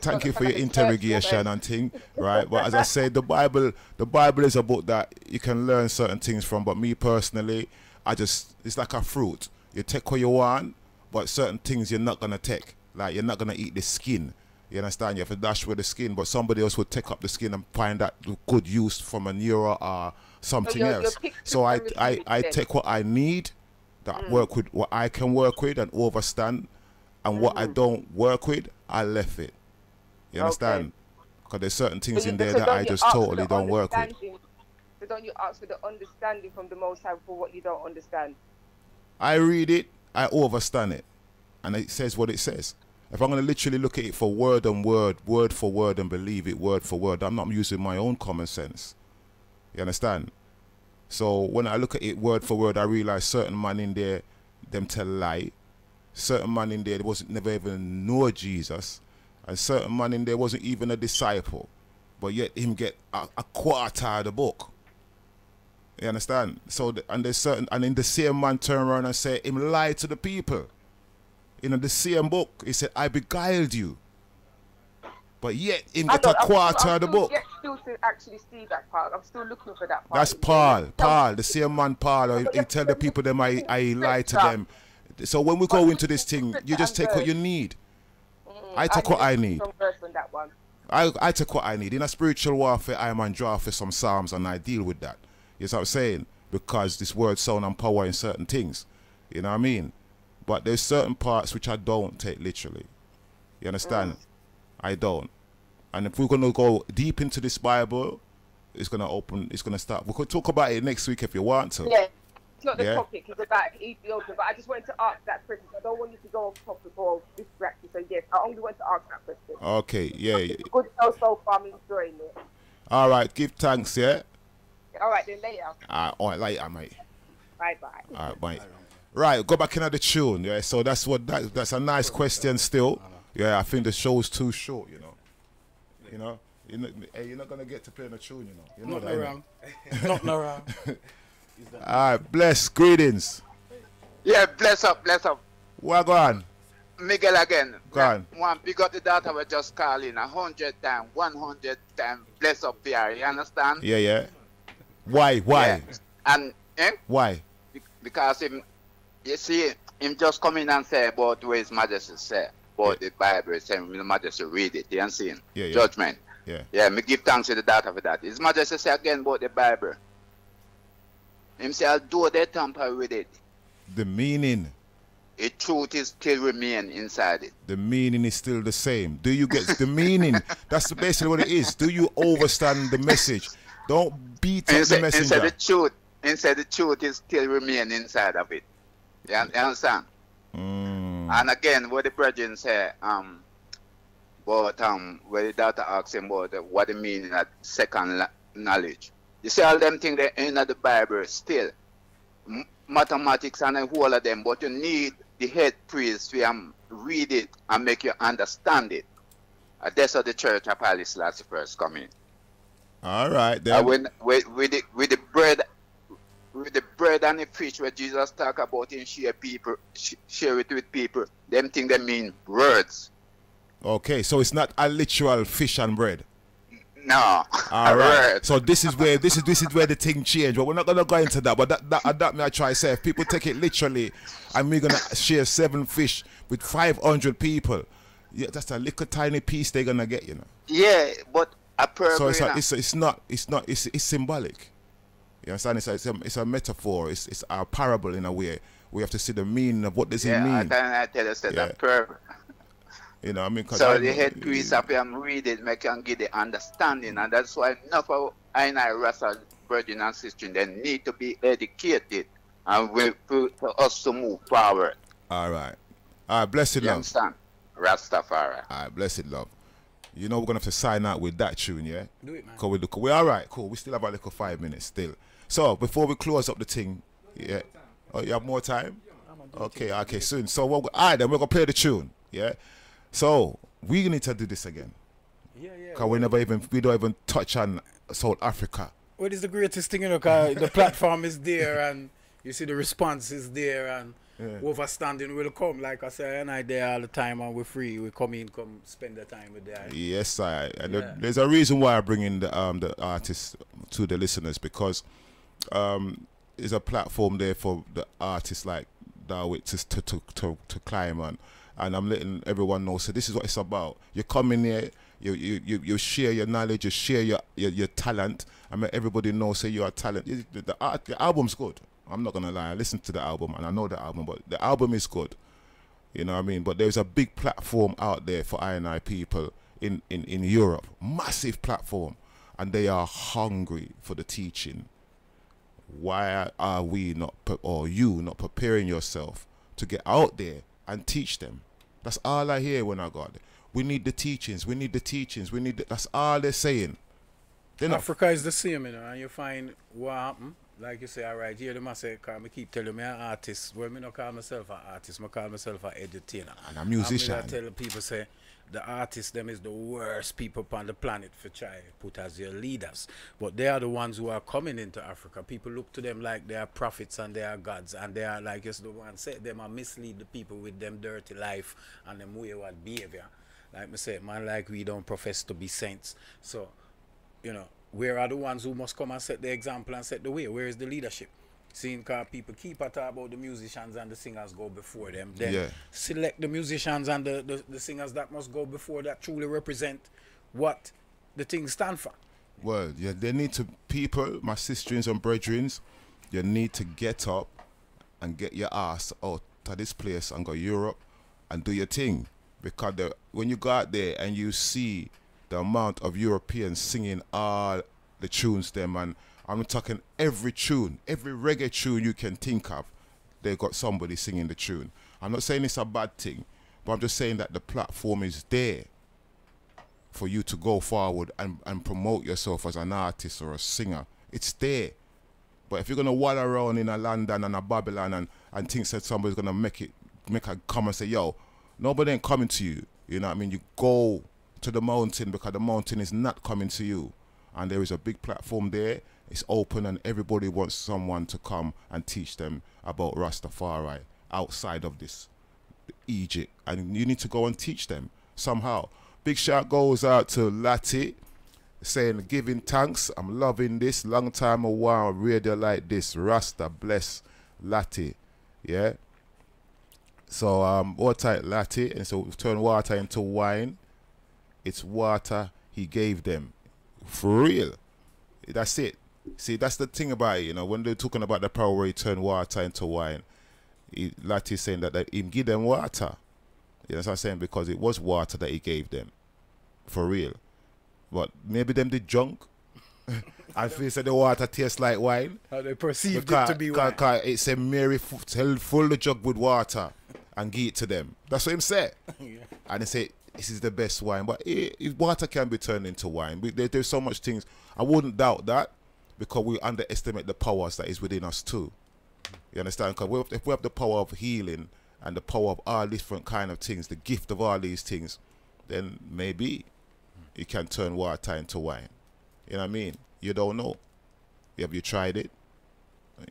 interrogation and thing, right? But as I said, the Bible is a book that you can learn certain things from. But me personally, it's like a fruit. You take what you want, but certain things you're not gonna take. Like you're not gonna eat the skin. You understand? You have to dash with the skin, but somebody else would take up the skin and find that good use from a neuro or something else. So I take what I need, that work with what I can work with and understand, and what I don't work with, I left it. You understand? Because there's certain things in there that I just totally don't work with. So don't you ask for the understanding from the Most High for what you don't understand? I read it, I understand it, and it says what it says. If I'm going to literally look at it for word for word, and believe it word for word, I'm not using my own common sense. You understand? So when I look at it word for word, I realize certain man in there, them tell lie. Certain man in there never even know Jesus. And certain man in there wasn't even a disciple. But yet him get a quarter of the book. You understand? So, and there's certain, and in the same man turn around and say, him lied to the people. In the same book, he said, I beguiled you. But yet, him get a quarter of the book. I'm still to actually see that part. I'm still looking for that part. That's Paul, the same man Paul. He tell the people them I lied to them. So when we go into this thing, you just take what you need. I take what I need. I take what I need. In a spiritual warfare, I am on draw for some psalms and I deal with that. You know what I'm saying? Because this word sound and power in certain things. You know what I mean? But there's certain parts which I don't take literally. You understand? I don't. And if we're going to go deep into this Bible, it's going to start. We could talk about it next week if you want to. Yeah. It's not the topic, it's about Ethiopia, but I just wanted to ask that question. I don't want you to go off topic or distract you, so yes, I only want to ask that question. Okay, yeah. It's a good show so far, I'm enjoying it. All right, give thanks, yeah? All right, then later. All right, later, mate. Bye-bye. All right, bye. Right, go back into the tune, yeah? So that's a nice question still. Yeah, I think the show's too short, you know? Hey, you're not going to get to play the tune, you know? You're not around. Not around. All right, bless, greetings. Yeah, bless up. What go on? Miguel again. Go on. One, pick up the data we just call in 100 times, 100 times, bless up here, you understand? Yeah. Why? Yeah. And, Why? Because him just come in and say about what His Majesty say, about the Bible, saying His Majesty read it, you understand? Yeah. Judgment. Yeah, me give thanks to the data for that. His Majesty say again about the Bible. Him say, although they tamper with it, the meaning, the truth is still remain inside it. The meaning is still the same. Do you get the meaning? That's basically what it is. Do you understand the message? Don't beat up the messenger. Inside the truth is still remain inside of it. You understand? And again, what the brethren say, where the doctor asks him about what the meaning of second knowledge. You see all them things that in the Bible still. Mathematics and the whole of them, but you need the head priest to read it and make you understand it. That's how the church of Haile Selassie first come in. All right. Then. With the bread with the bread and the fish where Jesus talk about and share it with people. Them thing they mean words. Okay, so it's not a literal fish and bread. No. All right. So this is where the thing changed. But we're not gonna go into that. But that may I try to say, if people take it literally, and we're gonna share 7 fish with 500 people, yeah, that's a little tiny piece they're gonna get, you know. Yeah, but a parable. So it's symbolic. You understand? It's a metaphor. It's a parable in a way. We have to see the meaning of what does it mean. I tell you, that parable. You know, I mean, so the head priest up here read it, make and give the understanding, and that's why enough of I Rasta brethren and sisters, they need to be educated, and for us to move forward. All right, blessed love. Understand? Rastafari. All right, blessed love. You know we're gonna have to sign out with that tune, yeah? Do it, man. We're all right, cool. We still have a little 5 minutes still. So before we close up the thing, yeah. Oh, you have more time? Okay, soon. So all right, then we're gonna play the tune, yeah. So we need to do this again. Yeah. Cause we don't even touch on South Africa. What is the greatest thing, you know? Cause the platform is there, and you see the response is there, and overstanding will come. Like I say, and I there all the time, and we're free. We come spend the time with them. Yes, there's a reason why I bring in the artists to the listeners, because there's a platform there for the artists like Dawit to climb on. And I'm letting everyone know. So this is what it's about. You come in here, you share your knowledge, you share your talent. I mean, everybody knows say you're a talent. The album's good. I'm not gonna lie. I listened to the album and I know the album, but the album is good. You know what I mean? But there's a big platform out there for I people in Europe, massive platform, and they are hungry for the teaching. Why are we not, or you not preparing yourself to get out there and teach them? That's all I hear when I got it. We need the teachings. We need the teachings. That's all they're saying. Africa is the same, you know, and you find what happened. Like you say, all right, here they must say, because I keep telling me I'm an artist. Well, I don't call myself an artist. I call myself an entertainer. And a musician. I tell people, say, the artists, them is the worst people on the planet for try put as your leaders. But they are the ones who are coming into Africa. People look to them like they are prophets and they are gods. And they are, like just the one said, them are mislead the people with them dirty life and them wayward behavior. Like I said, man, like we don't profess to be saints. So, you know, where are the ones who must come and set the example and set the way? Where is the leadership? Seeing car people keep a talk about the musicians and the singers go before them. Then select the musicians and the singers that must go before, that truly represent what the things stand for. Well, yeah, they need to, people, my sisters and brethren, you need to get up and get your ass out to this place and go Europe and do your thing. Because when you go out there and you see the amount of Europeans singing all the tunes them, and I'm talking every tune, every reggae tune you can think of, they got somebody singing the tune. I'm not saying it's a bad thing, but I'm just saying that the platform is there for you to go forward and promote yourself as an artist or a singer. It's there. But if you're going to waddle around in a London and a Babylon and think that somebody's going to make a come and say, yo, nobody ain't coming to you. You know what I mean? You go to the mountain because the mountain is not coming to you. And there is a big platform there. It's open and everybody wants someone to come and teach them about Rastafari outside of this Egypt. And you need to go and teach them somehow. Big shout goes out to Lati, saying, giving thanks. I'm loving this. Long time a while radio like this. Rasta bless Lati. Yeah. So water Lati, and so turn water into wine. It's water he gave them. For real. That's it. See, that's the thing about it, you know, when they're talking about the power where he turned water into wine, Lati is saying that he give them water. You know what I'm saying? Because it was water that he gave them. For real. But maybe them did drunk. I feel that the water tastes like wine. How they perceived it to be wine. Because it said Mary full the jug with water and give it to them. That's what him said. Yeah. And they say, this is the best wine. But water can be turned into wine. There's so much things. I wouldn't doubt that, because we underestimate the powers that is within us too. You understand? Because if we have the power of healing and the power of all different kind of things, the gift of all these things, then maybe you can turn water into wine. You know what I mean? You don't know. Have you tried it?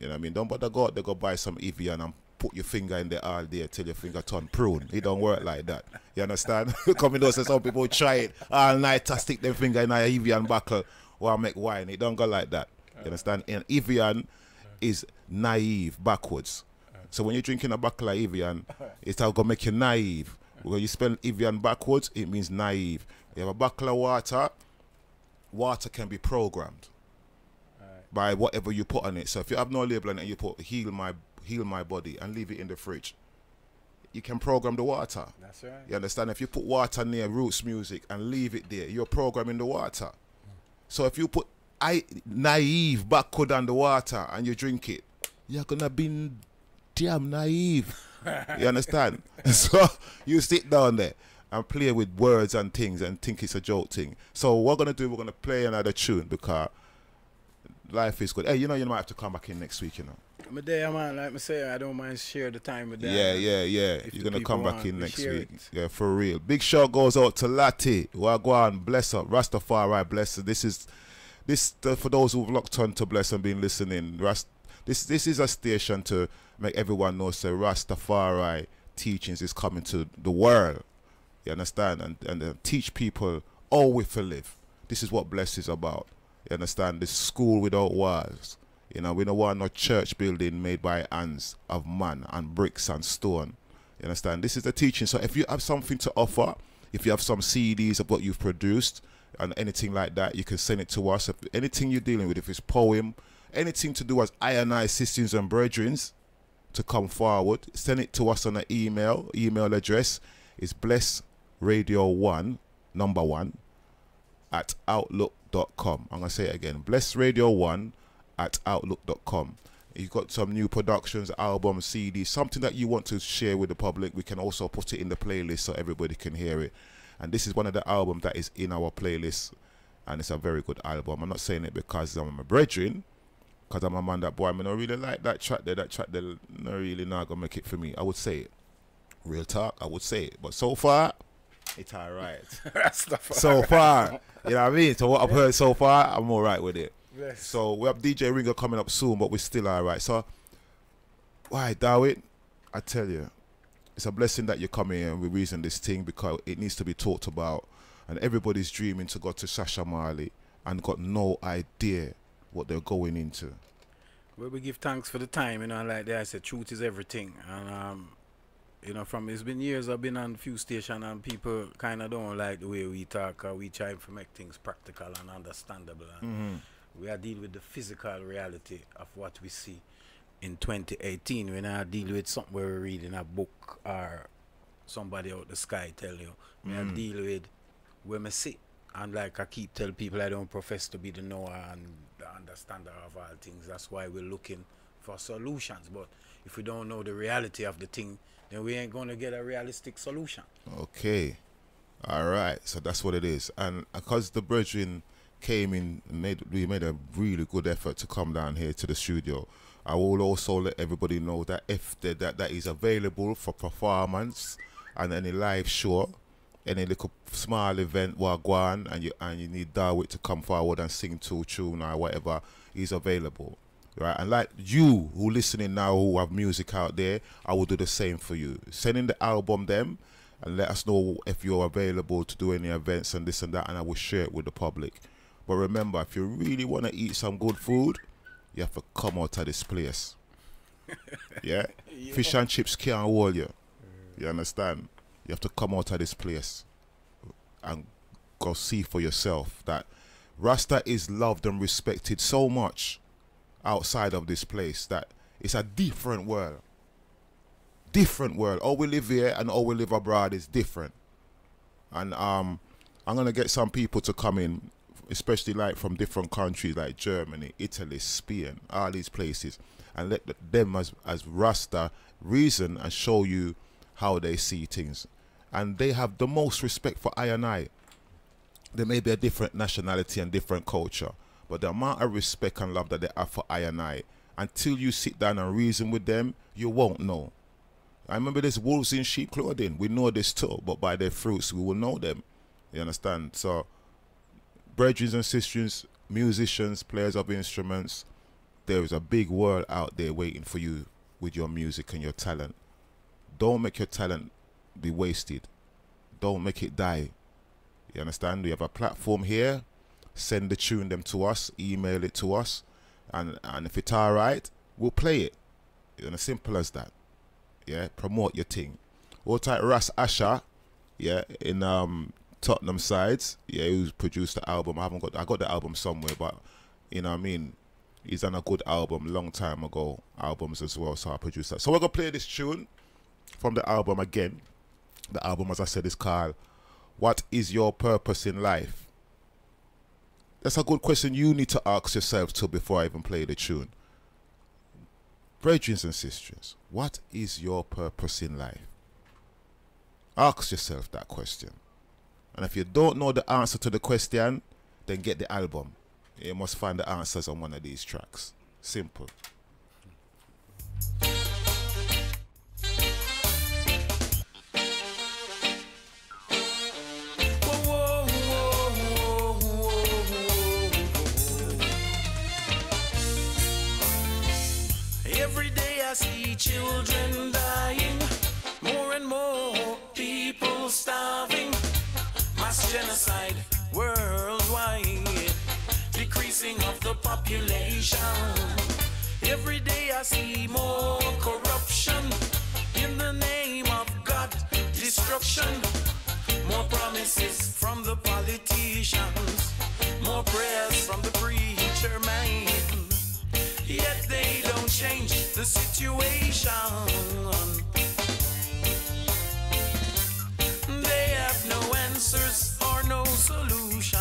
You know what I mean? Don't bother go out there, go buy some Evian and put your finger in there all day till your finger turn prune. It don't work like that. You understand? Coming those, some people try it all night to stick their finger in a Evian buckle or make wine. It don't go like that. You understand? And Evian is naive, backwards. So when you're drinking a buckle of Evian, it's going to make you naive. When you spell Evian backwards, it means naive. You have a buckle of water, water can be programmed by whatever you put on it. So if you have no label on it and you put heal my body and leave it in the fridge, you can program the water. That's right. You understand? If you put water near roots music and leave it there, you're programming the water. So if you put naive backward on the water and you drink it, you're gonna be damn naive. You understand? So you sit down there and play with words and things and think it's a joke thing. So what we're gonna do, we're gonna play another tune because life is good. Hey, you know you might have to come back in next week, you know. I'm there, man. Like I say, I don't mind share the time with them. Yeah. You're gonna come back want, in next week. it. Yeah, for real. Big shout goes out to Lati. Wagwan, bless up. Rastafari, bless her. For those who've locked on to bless and been listening. This is a station to make everyone know. So Rastafari teachings is coming to the world. You understand? And teach people all we for live. This is what bless is about. You understand? This school without walls. You know, we don't want no church building made by hands of man and bricks and stone. You understand? This is the teaching. So if you have something to offer, if you have some CDs of what you've produced and anything like that, you can send it to us. If anything you're dealing with, if it's poem, anything to do as ionized sisters and brethren to come forward, send it to us on an email. Email address is blessradio1 number 1 at outlook.com. I'm going to say it again. blessradio1 at outlook.com. You've got some new productions, albums, CDs, something that you want to share with the public. We can also put it in the playlist so everybody can hear it. And this is one of the albums that is in our playlist, and it's a very good album. I'm not saying it because I'm a brethren, because I'm a man that, boy, I don't really like that track there. That track there, not really not going to make it for me. I would say it. Real talk, I would say it. But so far, it's all right. So far, you know what I mean? So what I've heard so far, I'm all right with it. Yes. So we have DJ Ringer coming up soon, but we're still all right. So, why, Dawit? I tell you, it's a blessing that you come here and we reason this thing because it needs to be talked about. And everybody's dreaming to go to Sasha Marley and got no idea what they're going into. Well, we give thanks for the time, you know, like that I said, truth is everything. And, you know, it's been years I've been on a few stations and people kind of don't like the way we talk or we try to make things practical and understandable. And we are dealing with the physical reality of what we see in 2018. We're not dealing with something where we read in a book or somebody out the sky tell you. We are dealing with where we see. And like I keep telling people, I don't profess to be the knower and the understander of all things. That's why we're looking for solutions. But if we don't know the reality of the thing, then we ain't going to get a realistic solution. Okay. All right. So that's what it is. And because the brethren came in, we made a really good effort to come down here to the studio. I will also let everybody know that if that is available for performance and any live show, any little small event while go on, and you need Dawit to come forward and sing to tune or whatever, is available. Right? And like you who listening now who have music out there, I will do the same for you. Send in the album them and let us know if you're available to do any events and this and that, and I will share it with the public. But remember, if you really want to eat some good food, you have to come out of this place. Yeah? Fish and chips can't hold you. You understand? You have to come out of this place and go see for yourself that Rasta is loved and respected so much outside of this place that it's a different world. Different world. All we live here and all we live abroad is different. And I'm going to get some people to come in, especially like from different countries like Germany, Italy, Spain, all these places, and let them as Rasta reason and show you how they see things. And they have the most respect for I and I. There may be a different nationality and different culture, but the amount of respect and love that they have for I and I, until you sit down and reason with them, you won't know. I remember there's wolves in sheep clothing. We know this too, but by their fruits we will know them. You understand? So, brethren and sisters, musicians, players of instruments, there is a big world out there waiting for you with your music and your talent. Don't make your talent be wasted. Don't make it die. You understand? We have a platform here. Send the tune them to us. Email it to us. And if it's all right, we'll play it. You know, as simple as that. Yeah, promote your thing. All type Ras Asher, yeah, in Tottenham sides, yeah, who's produced the album. I got the album somewhere, but you know what I mean. He's done a good album long time ago, albums as well. So I produced that. So we're gonna play this tune from the album again. The album, as I said, is called "What Is Your Purpose in Life?" That's a good question you need to ask yourself too before I even play the tune. Brethren and sisters, what is your purpose in life? Ask yourself that question. And if you don't know the answer to the question, then get the album. You must find the answers on one of these tracks. Simple. Every day I see children dying, more and more people starving, mass genocide worldwide, decreasing of the population. Every day I see more corruption in the name of God, destruction, more promises from the politicians, more prayers from the preacher man. Yet they don't change the situation. They have no answers or no solution.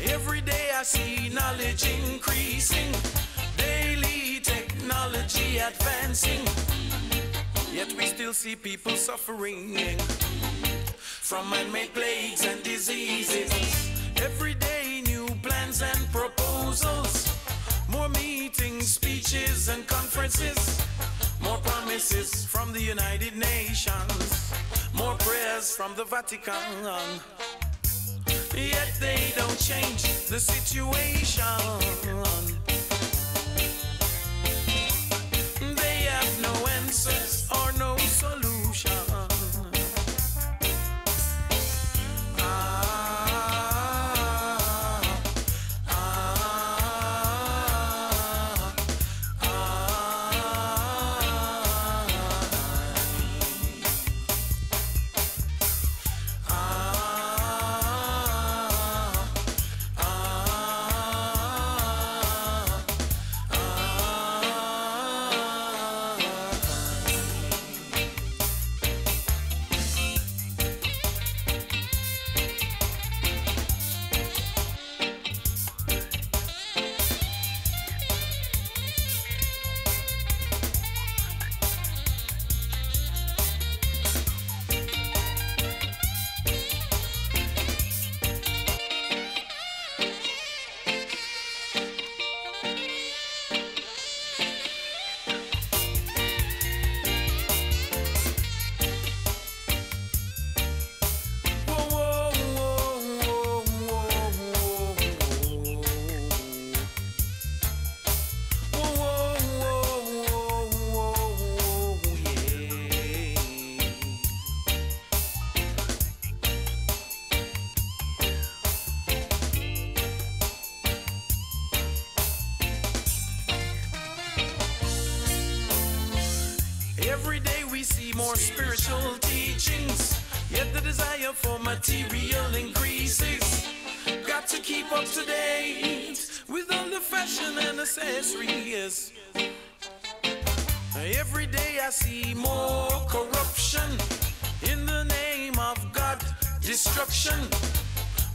Every day I see knowledge increasing, daily technology advancing, yet we still see people suffering from man-made plagues and diseases. Every day new plans and proposals, more meetings, speeches and conferences, more promises from the United Nations, more prayers from the Vatican. Yet they don't change the situation. They have no answers or no solution. Every day we see more spiritual teachings, yet the desire for material increases. Got to keep up to date with all the fashion and accessories. Every day I see more corruption in the name of God, destruction,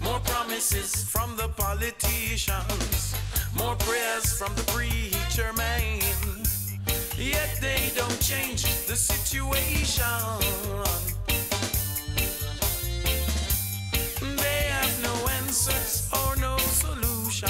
more promises from the politicians. supplications, more prayers from the preacher man. Yet they don't change the situation. They have no answers or no solution.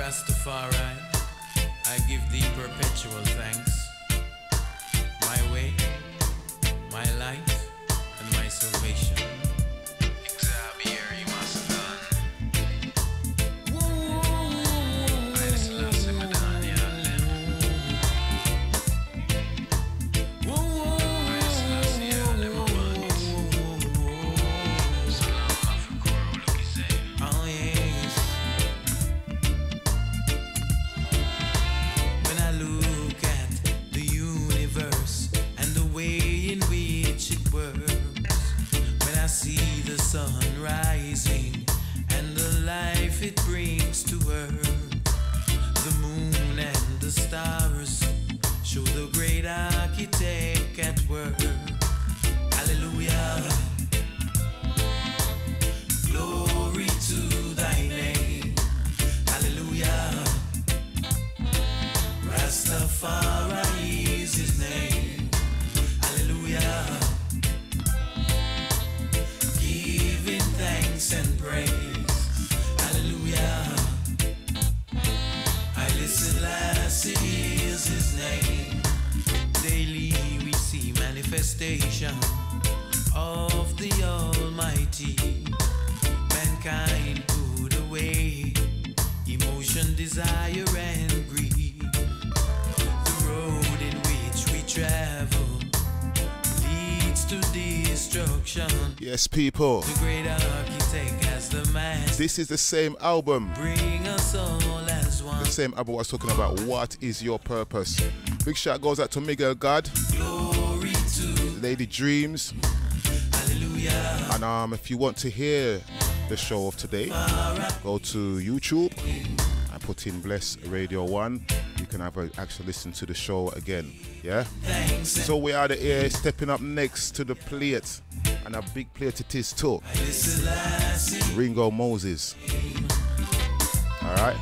Rastafari, I give thee perpetual thanks. My way, my life, and my salvation. Xavier, you must have done. I just love it brings to earth. The moon and the stars show the great architect at work. Hallelujah. Glory to thy name. Hallelujah. Rastafari is his name. Hallelujah. Giving thanks and praise. Hallelujah. Haile Selassie is his name. Daily we see manifestation of the Almighty. Mankind put away emotion, desire, and greed. The road in which we travel leads to destruction. Yes, people. The great architect has the master. This is the same album. Bring us all as one. The same album I was talking about. What is your purpose? Big shout goes out to Miguel God. Glory to Lady Dreams. Hallelujah. And if you want to hear the show of today, go to YouTube and put in Bless Radio 1. You can have actually listen to the show again. Yeah? So we are here stepping up next to the plate. And a big plate it is too. Ringo Moses. Alright?